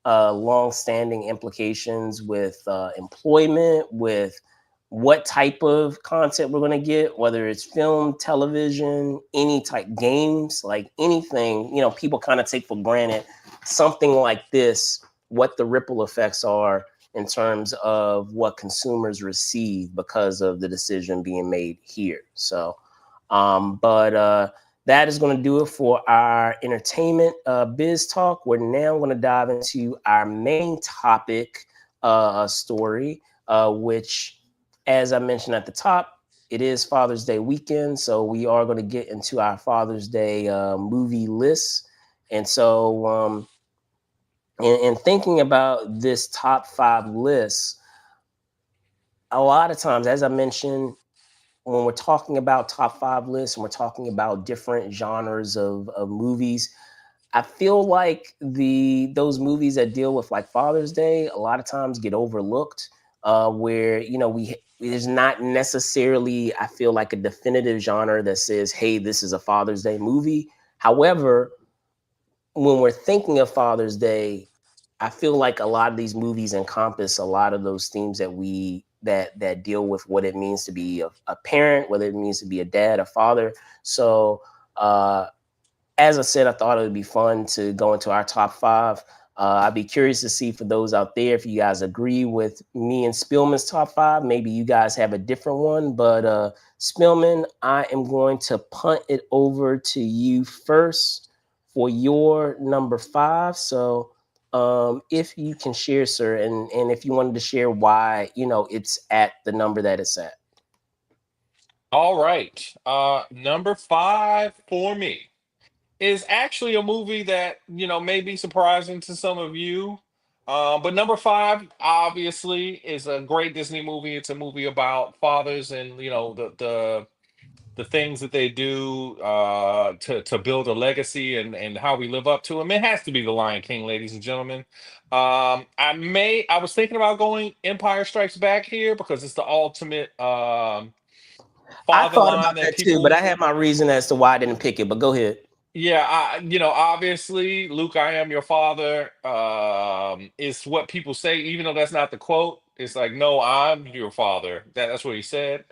long-standing implications with employment, with what type of content we're going to get, whether it's film, television, any type games, like anything. People kind of take for granted something like this, what the ripple effects are in terms of what consumers receive because of the decision being made here. So, but that is going to do it for our entertainment biz talk. We're now going to dive into our main topic story, which, as I mentioned at the top, it is Father's Day weekend. So we are going to get into our Father's Day movie list. And so, and thinking about this top 5 list, a lot of times, as I mentioned, when we're talking about top 5 lists and we're talking about different genres of movies, I feel like those movies that deal with like Father's Day a lot of times get overlooked. Where we there's not necessarily, I feel like, a definitive genre that says, "Hey, this is a Father's Day movie." However, when we're thinking of Father's Day, I feel like a lot of these movies encompass a lot of those themes that deal with what it means to be a parent, whether it means to be a dad, a father. So, as I said, I thought it would be fun to go into our top 5. I'd be curious to see, for those out there, if you guys agree with me and Spillman's top 5. Maybe you guys have a different one, but Spillman, I am going to punt it over to you first for your number 5. So, if you can share, sir, and if you wanted to share why it's at the number that it's at. All right. Number 5 for me is actually a movie that may be surprising to some of you. But number five, obviously, is a great Disney movie. It's a movie about fathers and the things that they do to build a legacy and how we live up to them. It has to be The Lion King, ladies and gentlemen. I was thinking about going Empire Strikes Back here because it's the ultimate I father thought line about that that too, but I people. had my reason as to why I didn't pick it. But go ahead. Yeah, obviously, Luke, I am your father. Is what people say, even though that's not the quote. It's like, no, I'm your father. That's what he said,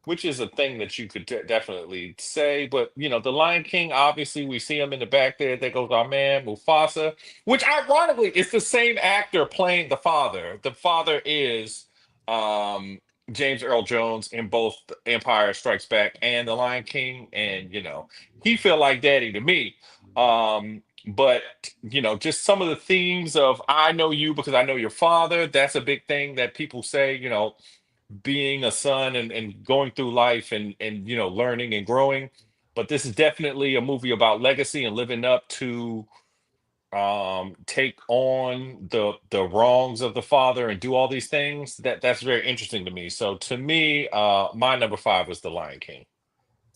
which is a thing that you could definitely say. But the Lion King, obviously, we see him in the back there. There goes our man Mufasa, which ironically is the same actor playing the father. The father is um James Earl Jones in both Empire Strikes Back and The Lion King, and he feel like daddy to me. But just some of the themes of I know you because I know your father. That's a big thing that people say. Being a son and going through life and learning and growing. But this is definitely a movie about legacy and living up to take on the wrongs of the father and do all these things. That's very interesting to me. So to me, my number five was The Lion King.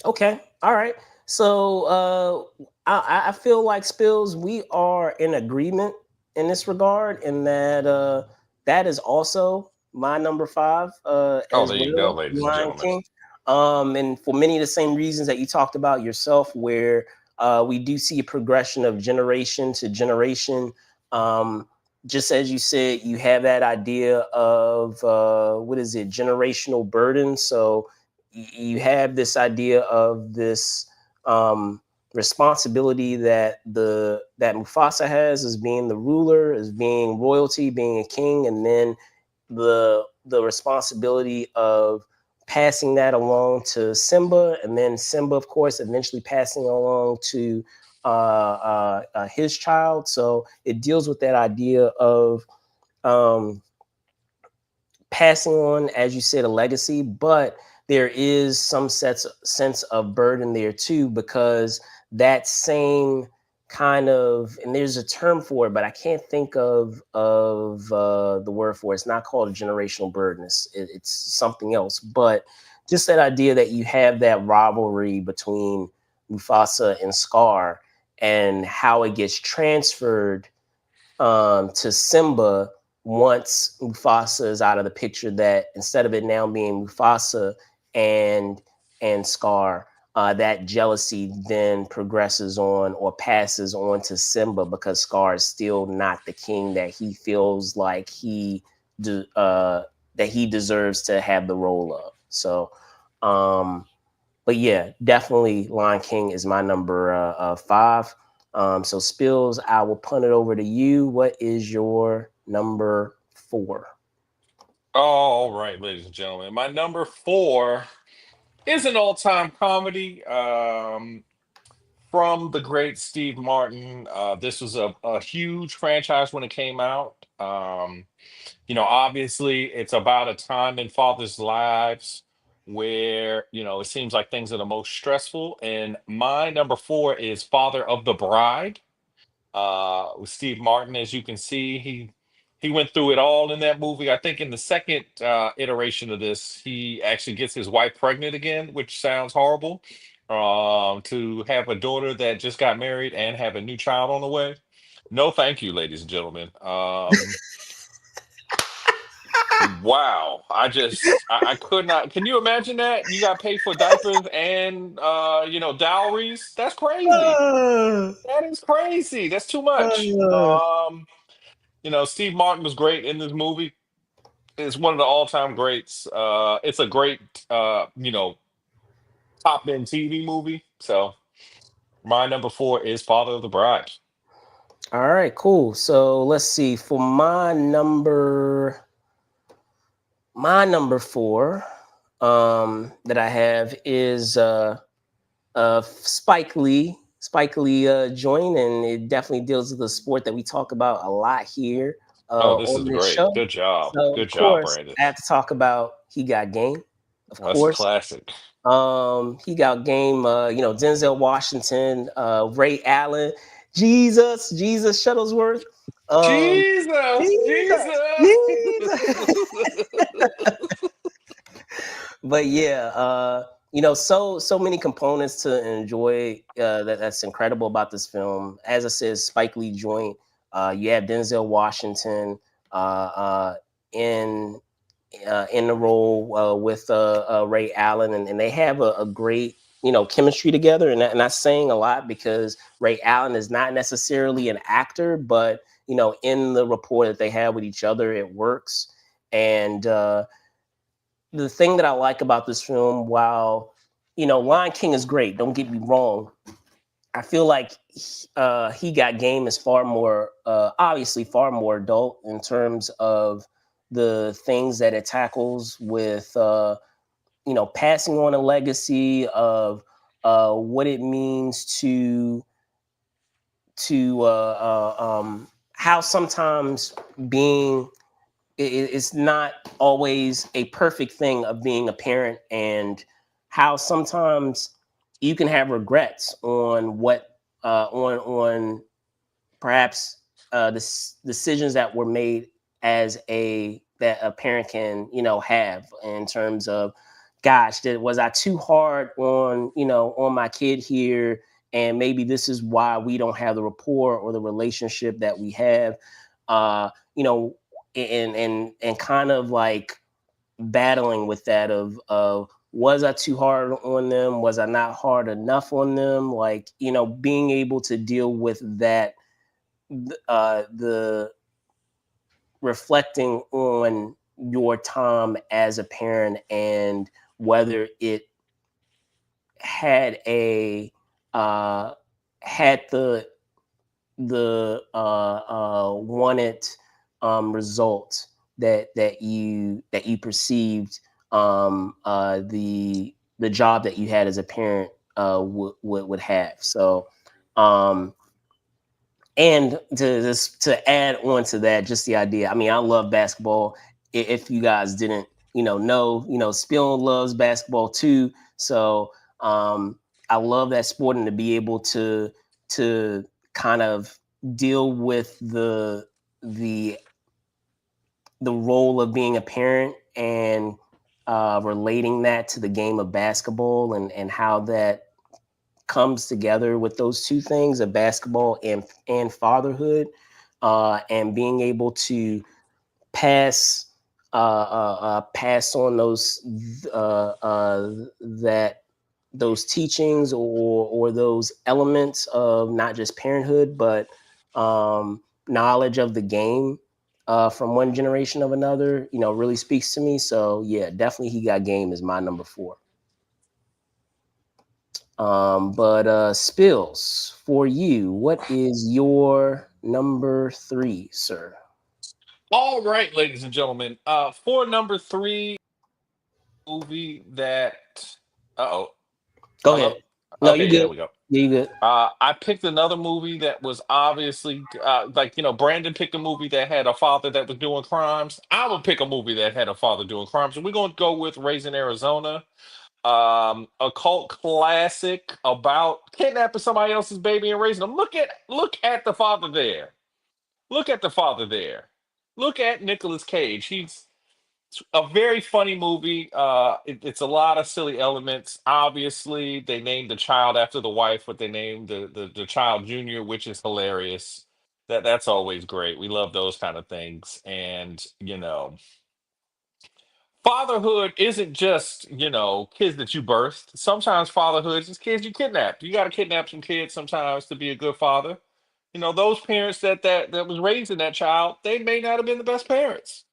Okay. All right. So I feel like Spills, we are in agreement in this regard, in that that is also my number five Oh, as there you go, well, ladies and Lion gentlemen. King. And for many of the same reasons that you talked about yourself, where we do see a progression of generation to generation. Um, just as you said, you have that idea of what is it, generational burden. So you have this idea of this responsibility that Mufasa has as being the ruler, as being royalty, being a king, and then the responsibility of passing that along to Simba, and then Simba, of course, eventually passing along to his child. So it deals with that idea of um, passing on, as you said, a legacy, but there is some sense of burden there too, because that same kind of, and there's a term for it, but I can't think of the word for it. It's not called a generational burden. It's something else. But just that idea that you have that rivalry between Mufasa and Scar, and how it gets transferred to Simba once Mufasa is out of the picture, that instead of it now being Mufasa and Scar, that jealousy then progresses on or passes on to Simba, because Scar is still not the king that he feels like that he deserves to have the role of. So, but yeah, definitely Lion King is my number five. So Spills, I will punt it over to you. What is your number four? All right, ladies and gentlemen, my number four is an all-time comedy from the great Steve Martin. This was a huge franchise when it came out. Obviously, it's about a time in fathers' lives where it seems like things are the most stressful. And my number four is Father of the Bride with Steve Martin. As you can see, he went through it all in that movie. I think in the second iteration of this, he actually gets his wife pregnant again, which sounds horrible. To have a daughter that just got married and have a new child on the way. No, thank you, ladies and gentlemen. Wow. I could not. Can you imagine that? You got paid for diapers and dowries? That's crazy. Uh, That is crazy. That's too much. uh, Steve Martin was great in this movie. It's one of the all-time greats. It's a great top end TV movie. So my number four is Father of the Bride. all right, cool. So let's see. For my number four, that I have is Spike Lee. Spike Lee joined, and it definitely deals with the sport that we talk about a lot here Oh, this on is this great. show. Good job. So, of Good job, course, Brandon. I have to talk about He Got Game. Of Well, that's a course, classic. He Got Game. Denzel Washington, Ray Allen, Jesus Shuttlesworth. Um, Jesus, Jesus, Jesus. Jesus. But yeah, so many components to enjoy. That's incredible about this film. As I said, Spike Lee joint. You have Denzel Washington uh, uh, in in the role with Ray Allen, and they have a great chemistry together, and that's saying a lot because Ray Allen is not necessarily an actor, but in the rapport that they have with each other, it works. And the thing that I like about this film, while Lion King is great, don't get me wrong, I feel like he got game is far more obviously far more adult in terms of the things that it tackles with passing on a legacy of what it means to how sometimes being it's not always a perfect thing of being a parent, and how sometimes you can have regrets on what on perhaps decisions that were made as a that a parent can have in terms of, gosh, was I too hard on on my kid here, and maybe this is why we don't have the rapport or the relationship that we have. You know and kind of like battling with that of was I too hard on them? Was I not hard enough on them? Like, being able to deal with that, the reflecting on your time as a parent, and whether it had a uh, had the wanted result that you perceived, the job that you had as a parent would have. So um, and to add on to that, just the idea. I mean, I love basketball. If you guys didn't, Spill loves basketball too. So I love that sport, and to be able to kind of deal with the the role of being a parent, and relating that to the game of basketball, and how that comes together with those two things of basketball and fatherhood, and being able to pass pass on that those teachings, or those elements of not just parenthood, but knowledge of the game, from one generation of another, really speaks to me. So yeah, definitely he got game is my number four. But Spills, for you, what is your number three, sir? All right, ladies and gentlemen. For number three, movie that. Uh oh. Go Hello. ahead. No, you Okay, yeah, there good. we go. Yeah, you good. I picked another movie that was obviously like Brandon picked a movie that had a father that was doing crimes. I would pick a movie that had a father doing crimes, and we're going to go with Raising Arizona, a cult classic about kidnapping somebody else's baby and raising them. Look at the father there. Look at the father there. Look at Nicolas Cage. He's a very funny movie. It's a lot of silly elements. Obviously, they named the child after the wife, but they named the child Junior, which is hilarious. That's always great. We love those kind of things. And fatherhood isn't just kids that you birthed. Sometimes fatherhood is just kids you kidnapped. You got to kidnap some kids sometimes to be a good father. Those parents that was raising that child, they may not have been the best parents.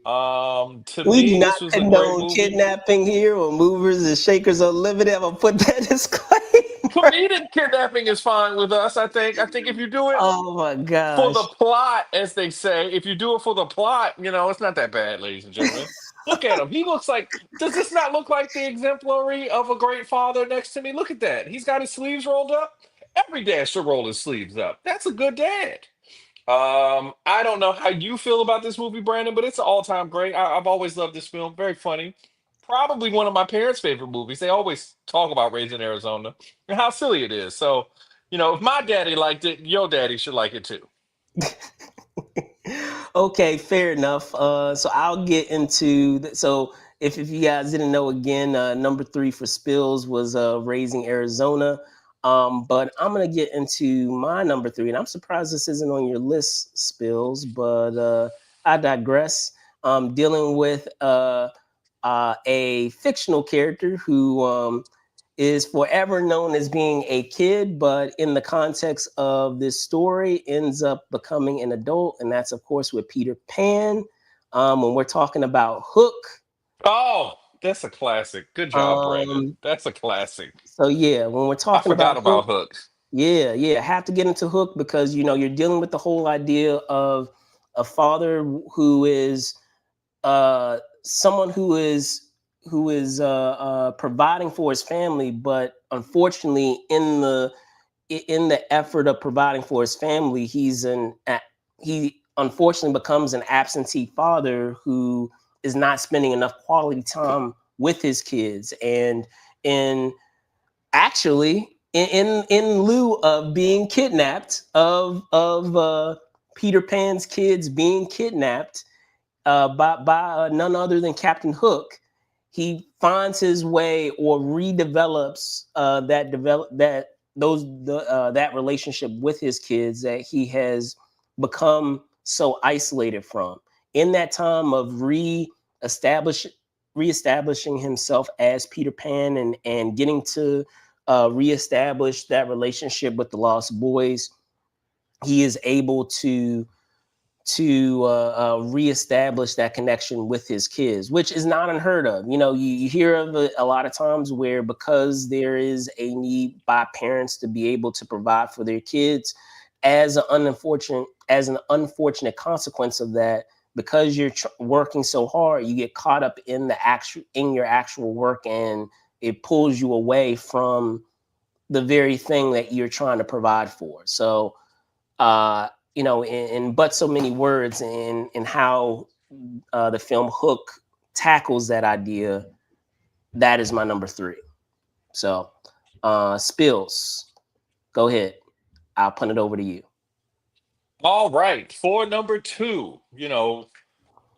To We do me, not this was a great condone movie. kidnapping here, or movers and shakers unlimited. I'm gonna put that disclaimer. Comedic kidnapping is fine with us. I think if you do it Oh my for the gosh. plot, as they say, if you do it for the plot, it's not that bad, ladies and gentlemen. Look at him. He looks like. Does this not look like the exemplary of a great father next to me? Look at that. He's got his sleeves rolled up. Every dad should roll his sleeves up. That's a good dad. I don't know how you feel about this movie, Brandon, but it's an all-time great. I've always loved this film. Very funny. Probably one of my parents' favorite movies. They always talk about Raising Arizona and how silly it is. So, if my daddy liked it, your daddy should like it too. Okay, fair enough. So I'll get into so if you guys didn't know, again, number 3 for Spillz was Raising Arizona. But I'm gonna get into my number 3, and I'm surprised this isn't on your list, Spillz. But I digress. Dealing with a fictional character who is forever known as being a kid, but in the context of this story, ends up becoming an adult, and that's of course with Peter Pan. When we're talking about Hook, Oh, that's a classic. Good job, Brandon. um, That's a classic. so yeah, when we're I talking forgot about Hook, about Hook. yeah, have to get into Hook because you're dealing with the whole idea of a father who is someone who is providing for his family, but unfortunately, in the effort of providing for his family, he unfortunately becomes an absentee father who is not spending enough quality time with his kids, and in actually in lieu of being kidnapped of Peter Pan's kids being kidnapped by none other than Captain Hook. He finds his way or redevelops that relationship with his kids that he has become so isolated from. In that time of reestablishing himself as Peter Pan and getting to reestablish that relationship with the Lost Boys, he is able to reestablish that connection with his kids, which is not unheard of. You hear of a lot of times where, because there is a need by parents to be able to provide for their kids, as an unfortunate consequence of that, because you're working so hard, you get caught up in your actual work, and it pulls you away from the very thing that you're trying to provide for. So in but so many words, in how the film Hook tackles that idea, that is my number 3. So, Spills, go ahead. I'll punt it over to you. All right. For number 2,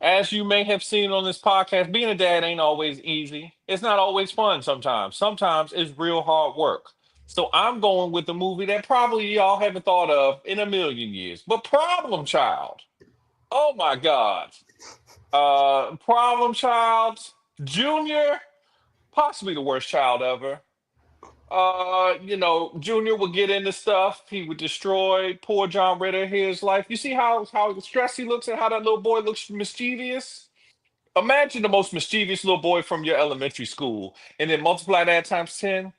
as you may have seen on this podcast, being a dad ain't always easy. It's not always fun sometimes. Sometimes it's real hard work. So I'm going with the movie that probably y'all haven't thought of in a million years, but Problem Child. Oh my God. Problem Child, Junior, possibly the worst child ever. Junior would get into stuff. He would destroy poor John Ritter, his life. You see how stressed he looks and how that little boy looks mischievous? Imagine the most mischievous little boy from your elementary school and then multiply that times 10.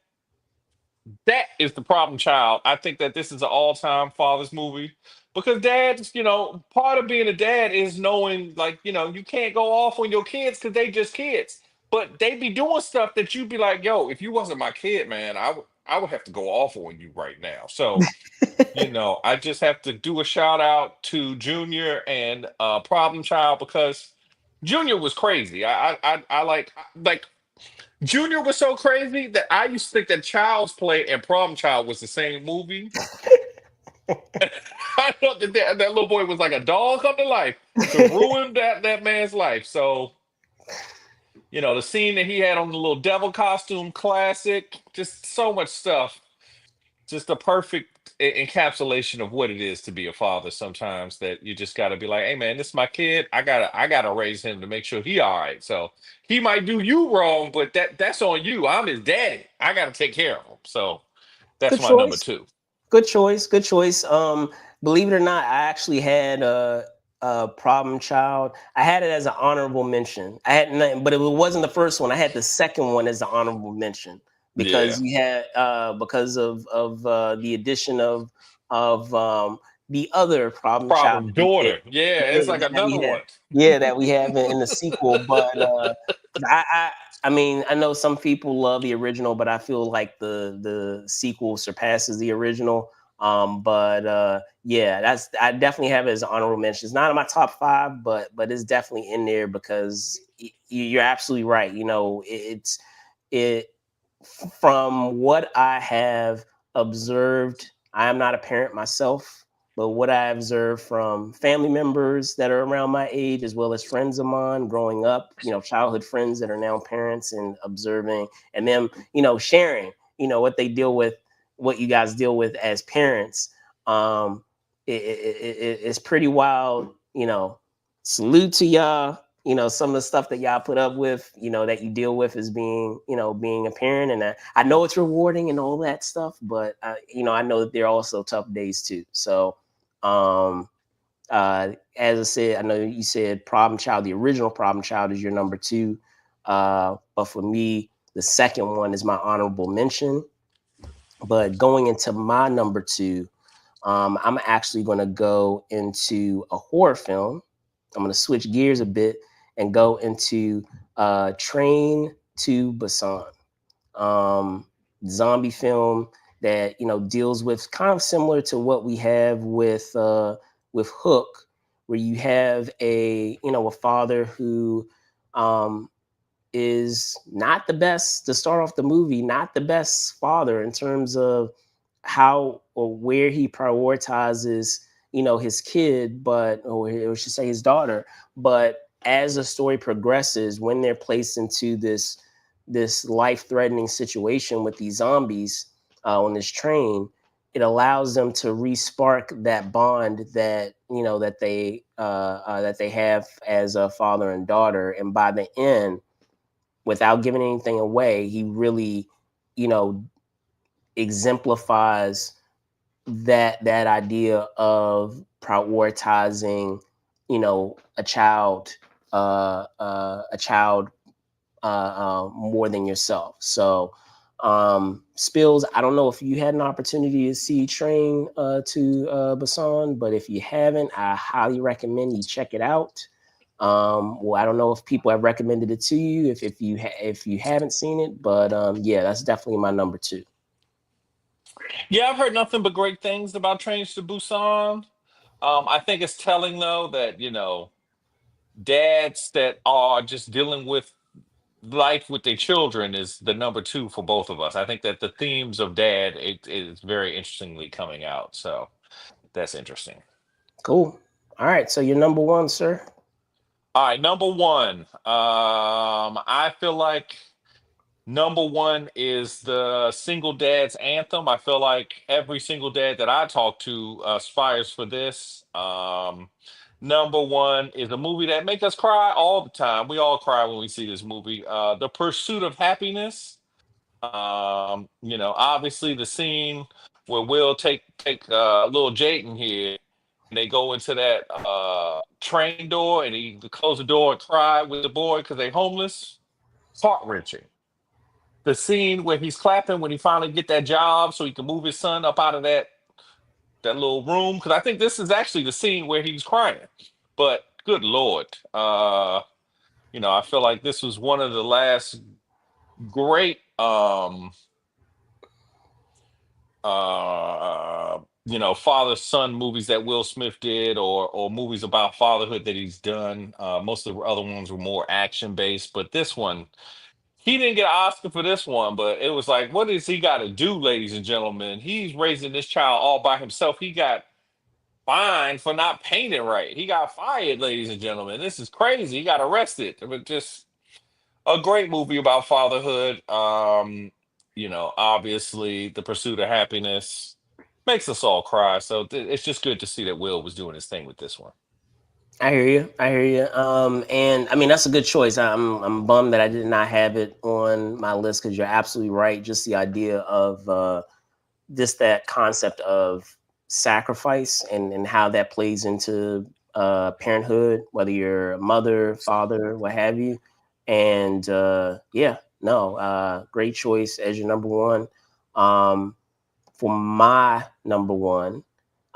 That is the problem child. I think that this is an all-time father's movie because dads, part of being a dad is knowing, like, you can't go off on your kids because they just kids. But they be doing stuff that you'd be like, yo, if you wasn't my kid, man, I would have to go off on you right now. So, I just have to do a shout out to Junior and Problem Child because Junior was crazy. I like Junior was so crazy that I used to think that Child's Play and Problem Child was the same movie. I thought that little boy was like a doll come to life to ruin that man's life. So, the scene that he had on the little devil costume, classic, just so much stuff. Just a perfect encapsulation of what it is to be a father sometimes, that you just got to be like, hey man, this is my kid. I gotta raise him to make sure he all right. So he might do you wrong, but that's on you. I'm his daddy. I got to take care of him. So that's Good my number choice. 2. Good choice. Good choice. Believe it or not, I actually had a Problem Child. I had it as an honorable mention. I had nothing, but it wasn't the first one. I had the second one as an honorable mention Yeah. because you had because of the addition of the other Problem Child Problem daughter. Yeah, it's like that another we have. one. Yeah, that we have in the sequel. But I, I I mean, I know some people love the original, but I feel like the sequel surpasses the original. But yeah, I definitely have it as an honorable mention. It's not in my top 5, but it's definitely in there because you're absolutely right. It from what I have observed. I am not a parent myself, but what I observed from family members that are around my age, as well as friends of mine growing up, childhood friends that are now parents, and observing and them, sharing, what they deal with, what you guys deal with as parents. It's pretty wild. Salute to y'all. Some of the stuff that y'all put up with, that you deal with as being a parent, and I know it's rewarding and all that stuff, but I know that there are also tough days too. So, as I said, I know you said Problem Child, the original Problem Child, is your number two, but for me, the second one is my honorable mention. But going into my number two, I'm actually going to go into a horror film. I'm going to switch gears a bit and go into Train to Busan, zombie film that deals with kind of similar to what we have with Hook, where you have a father who is not the best to start off the movie, not the best father in terms of how or where he prioritizes his kid, but or I should say his daughter. But as the story progresses, when they're placed into this life-threatening situation with these zombies on this train, it allows them to re-spark that bond that that they have as a father and daughter. And by the end, without giving anything away, he really exemplifies that idea of prioritizing a child more than yourself. So Spillz, I don't know if you had an opportunity to see Train to Busan, but if you haven't, I highly recommend you check it out. Well, I don't know if people have recommended it to you, if you haven't seen it, but yeah, that's definitely my number two. Yeah, I've heard nothing but great things about Trains to Busan. I think it's telling though that dads that are just dealing with life with their children is the number two for both of us. I think that the themes of dad it is very interestingly coming out. So that's interesting. Cool. All right, so you're number one, sir. All right, number one. I feel like number one is the single dad's anthem. I feel like every single dad that I talk to aspires for this. Number one is a movie that make us cry all the time. We all cry when we see this movie. The Pursuit of Happiness. Obviously the scene where Will take little Jayden here, and they go into that train door, and he close the door and cry with the boy because they homeless. Heart wrenching. The scene where he's clapping when he finally get that job so he can move his son up out of that little room, because I think this is actually the scene where he's crying. But good lord, I feel like this was one of the last great father son movies that Will Smith did, or movies about fatherhood that he's done. Most of the other ones were more action based, but this one, he didn't get an Oscar for this one. But it was like, what does he got to do, ladies and gentlemen? He's raising this child all by himself. He got fined for not painting right. He got fired, ladies and gentlemen. This is crazy. He got arrested. But just a great movie about fatherhood. Obviously the Pursuit of Happiness makes us all cry. So it's just good to see that Will was doing his thing with this one. I hear you. I hear you. And I mean that's a good choice. I'm bummed that I did not have it on my list, because you're absolutely right. Just the idea of just that concept of sacrifice, and how that plays into parenthood, whether you're a mother, father, what have you. And yeah, no, great choice as your number one. For my number one,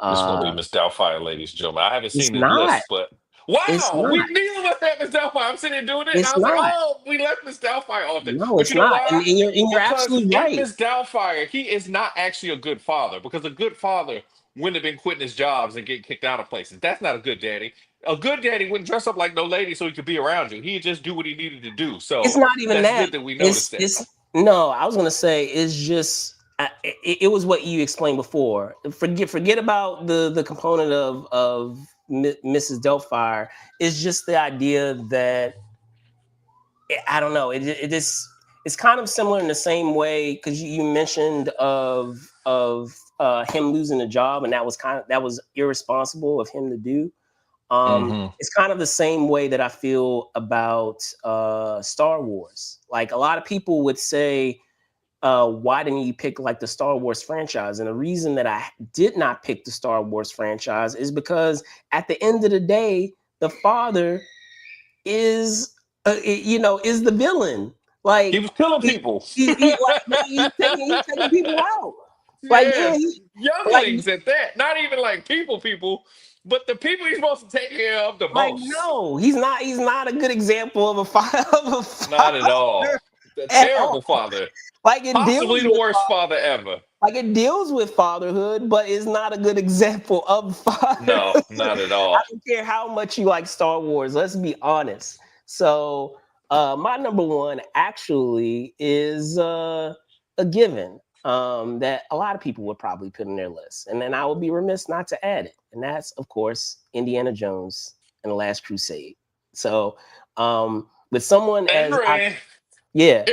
This is gonna be uh, Miss Doubtfire, ladies and gentlemen. I haven't it's seen the not. list, but It's wow, we not. neither of us have Miss Doubtfire. I'm sitting there doing it, and I It's was like, not. oh, we left Miss Doubtfire off there. No, But it's you know not. And, why? and you're Because absolutely in right. Miss Doubtfire, he is not actually a good father. Because a good father wouldn't have been quitting his jobs and getting kicked out of places. That's not a good daddy. A good daddy wouldn't dress up like no lady so he could be around you. He'd just do what he needed to do. It's So not even that's that. good that we noticed It's that. it's no. I was gonna say it's just it was what you explained before. Forget about the component of Mrs. Delphire. It's just the idea that I don't know. It just it's kind of similar in the same way because you mentioned of him losing a job, and that was irresponsible of him to do. Mm-hmm. It's kind of the same way that I feel about Star Wars. Like a lot of people would say, why didn't you pick like the Star Wars franchise? And the reason that I did not pick the Star Wars franchise is because at the end of the day, the father is, is the villain. He Like was killing people. he's taking people out. Like yeah, Yes, like younglings at that. Not even like people, but the people he's supposed to take care of the like most. no, he's not a good example of a Not at father all. A at terrible all. father. Like it Possibly deals the with worst father ever. like it deals with fatherhood, but it's not a good example of fatherhood. No, not at I all. don't care how much you like Star Wars. Let's be honest. So my number one actually is a given that a lot of people would probably put in their list, and then I would be remiss not to add it, and that's of course Indiana Jones and the Last Crusade. So with someone as Henry. yeah,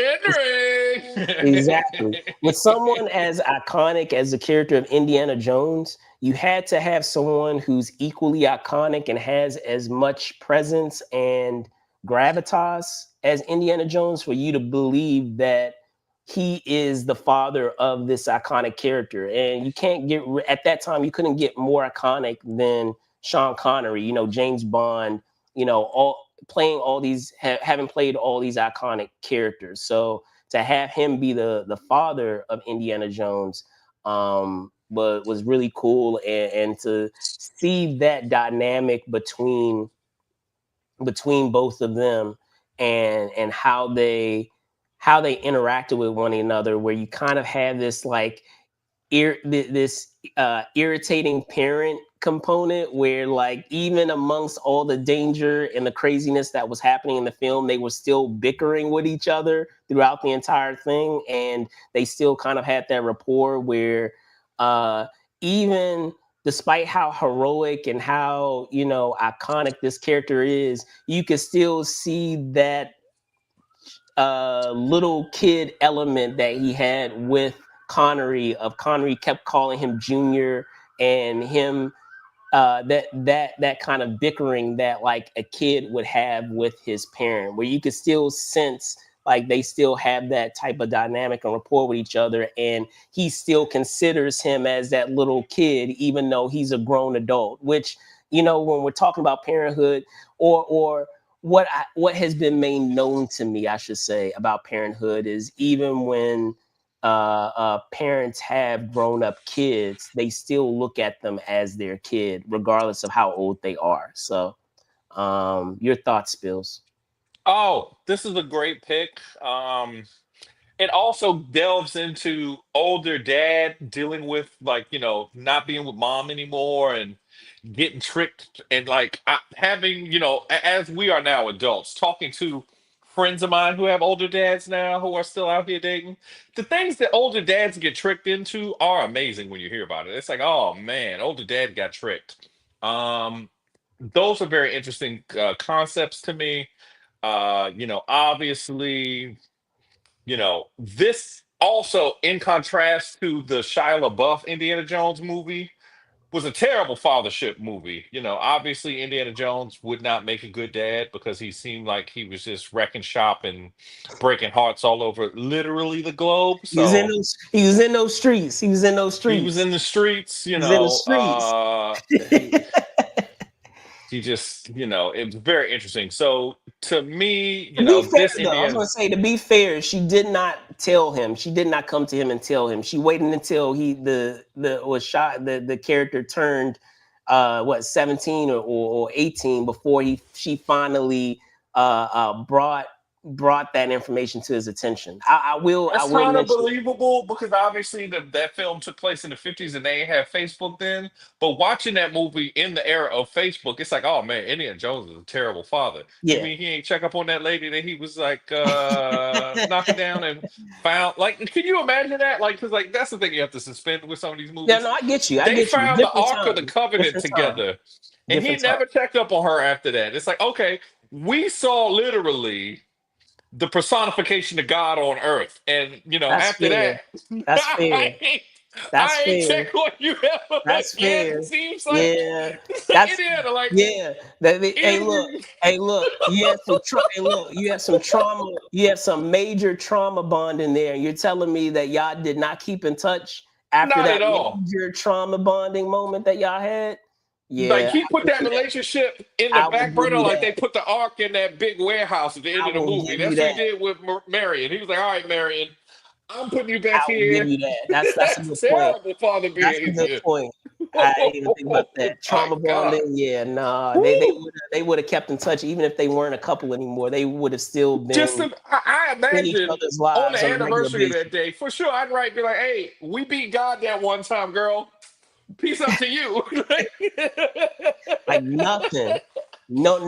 exactly. Henry. With someone as iconic as the character of Indiana Jones, you had to have someone who's equally iconic and has as much presence and gravitas as Indiana Jones for you to believe that he is the father of this iconic character. And you can't at that time, you couldn't get more iconic than Sean Connery, James Bond, all playing all these, having played all these iconic characters. So to have him be the father of Indiana Jones but was really cool, and to see that dynamic between both of them and how they interacted with one another, where you kind of have this like this irritating parent component where like even amongst all the danger and the craziness that was happening in the film, they were still bickering with each other throughout the entire thing, and they still kind of had that rapport where uh even despite how heroic and how iconic this character is, you can still see that little kid element that he had with Connery kept calling him Junior, and him that kind of bickering that like a kid would have with his parent, where you could still sense like they still have that type of dynamic and rapport with each other, and he still considers him as that little kid even though he's a grown adult, which when we're talking about parenthood or what has been made known to me, I should say, about parenthood is even when parents have grown up kids, they still look at them as their kid, regardless of how old they are. So, your thoughts, Spills? Oh, this is a great pick. It also delves into older dad dealing with like not being with mom anymore and getting tricked and like having as we are now adults talking to friends of mine who have older dads now who are still out here dating, the things that older dads get tricked into are amazing when you hear about it. It's like, oh man, older dad got tricked. um those are very interesting concepts to me. Obviously, this also, in contrast to the Shia LaBeouf Indiana Jones movie, was a terrible fathership movie. Obviously, Indiana Jones would not make a good dad because he seemed like he was just wrecking shop and breaking hearts all over literally the globe. So He was in those streets. He was in those he was streets. in the streets, He was in the streets. he just, it was very interesting. So to me, To be fair, this though, I was Indiana. going to say, to be fair, she did not tell him. She did not come to him and tell him. She waited until he the was shot. The character turned 17 or 18 before she finally brought brought that information to his attention. I That's will kind of mention. believable because obviously that film took place in the 50s and they ain't had Facebook then. But watching that movie in the era of Facebook, it's like, oh man, Indiana Jones is a terrible father. You Yeah. mean he ain't check up on that lady that he was like knocking down and found? Like, can you imagine that? Like, because like that's the thing you have to suspend with some of these Yeah, movies. no, I get you. I They get you. found the Different Ark of the time. Covenant Different time. together, and he Different time. never checked up on her after that. It's like, okay, we saw literally the personification of God on earth. And That's after that, fair. That's fair. I ain't, That's I ain't fair. check on you ever That's again. fair. It seems like Yeah. That's Indiana, like yeah. in, Hey, look. You have some hey, look. You have some trauma. You have some major trauma bond in there. You're telling me that y'all did not keep in touch after not that at all. major trauma bonding moment that y'all had? Like Yeah, he put that relationship in the I will back give burner, you like that. they put the ark in that big warehouse at the end I of the will movie. give you That's what he that. did with Marion. He was like, "All right, Marion, I'm putting you I back will give here." you that. That's a That's good point. terrible father That's a good behavior. point. I didn't even think about Oh that. my Trauma god! bonding, yeah, nah. Woo! They would have kept in touch even if they weren't a couple anymore. They would have still Just been to, I in each imagine other's on lives the on a regular anniversary of basis. that day, for sure, I'd write, be like, "Hey, we beat God that one time, girl. Peace up to you." Like nothing.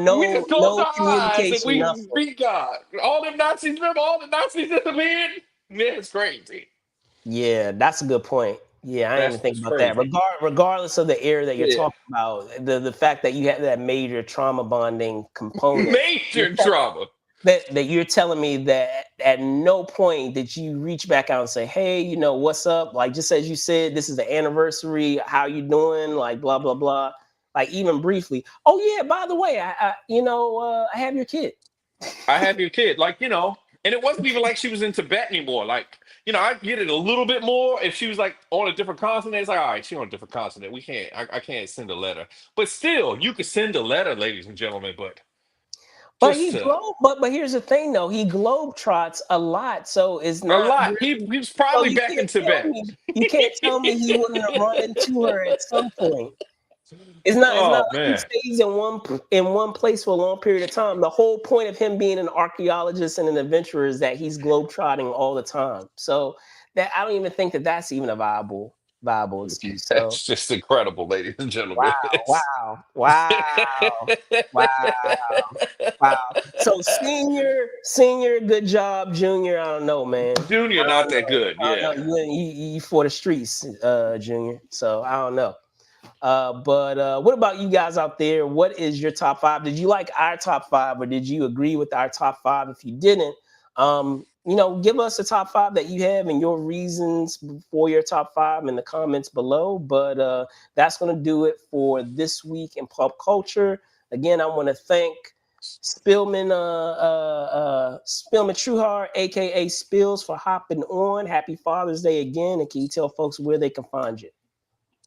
We just closed No our eyes and communication, we nothing. beat God. All them Nazis, remember all the Nazis disappeared? Yeah, it's crazy. Yeah, that's a good point. Yeah, I didn't even That's think just about that. crazy. Regardless of the era that you're Yeah. talking about, the fact that you have that major trauma bonding component, you're Major trauma. that you're telling me that at no point did you reach back out and say, hey, what's up, like just as you said, this is the anniversary, how you doing, like blah blah blah, like even briefly, oh yeah, by the way, I have your kid. I have your kid. Like, and it wasn't even like she was in Tibet anymore. Like, I get it a little bit more if she was like on a different continent. It's like, all right, she's on a different continent. We can't, I can't send a letter. But still, you could send a letter, ladies and gentlemen. But But just he globe but here's the thing though, he globe trots a lot, so it's a not lot. really, He was so probably back in Tibet. you can't tell me he wouldn't have run into her at some point. It's not Oh like he man. stays in one place for a long period of time. The whole point of him being an archaeologist and an adventurer is that he's globetrotting all the time. So that I don't even think that that's even a viable excuse. So That's just incredible, ladies and wow, gentlemen. wow, wow. So senior, good job. Junior, I don't know, man. Junior, I not don't that know. good. I Yeah. don't know. You for the streets, Junior. So I don't know. But what about you guys out there? What is your top five? Did you like our top five, or did you agree with our top five? If you didn't, give us the top five that you have and your reasons for your top five in the comments below. But that's going to do it for this week in pop culture. Again, I want to thank Spillman Trueheart, aka Spillz, for hopping on. Happy Father's Day again, and can you tell folks where they can find you?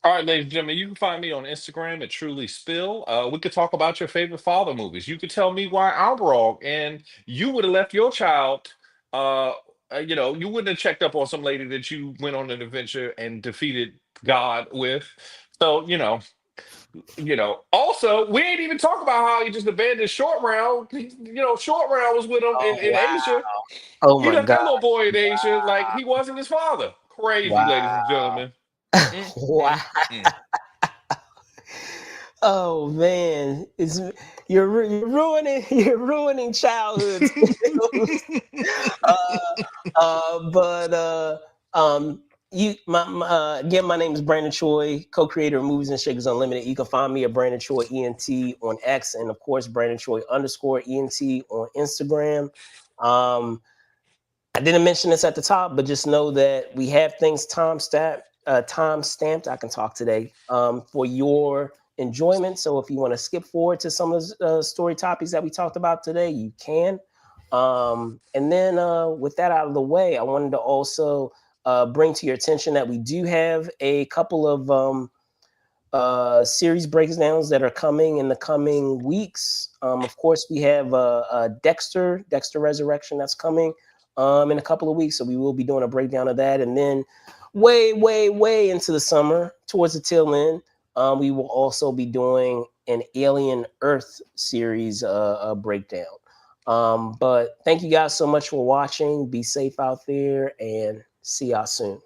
All right, ladies and gentlemen, you can find me on Instagram at Truly Spill. We could talk about your favorite father movies. You could tell me why I'm wrong, and you would have left your child. You wouldn't have checked up on some lady that you went on an adventure and defeated God with. So, Also, we ain't even talk about how he just abandoned Short Round. Short Round was with him Oh in wow! Asia. Oh He my left that God! little boy in Asia like he wasn't his father. Crazy, ladies and Wow! gentlemen. Mm, Wow! mm, mm. Oh man, you're ruining childhoods. uh, but again, my name is Brandon Choi, co-creator of Movies and Shakers Unlimited. You can find me at Brandon Choi ENT on X, and of course Brandon Choi _ENT on Instagram. I didn't mention this at the top, but just know that we have things time stamped. I can talk today, for your enjoyment. So if you want to skip forward to some of the story topics that we talked about today, you can. And then with that out of the way, I wanted to also bring to your attention that we do have a couple of series breakdowns that are coming in the coming weeks. Of course, we have Dexter Resurrection that's coming in a couple of weeks. So we will be doing a breakdown of that. And then way into the summer, towards the tail end, we will also be doing an Alien Earth series breakdown. But thank you guys so much for watching. Be safe out there and see y'all soon.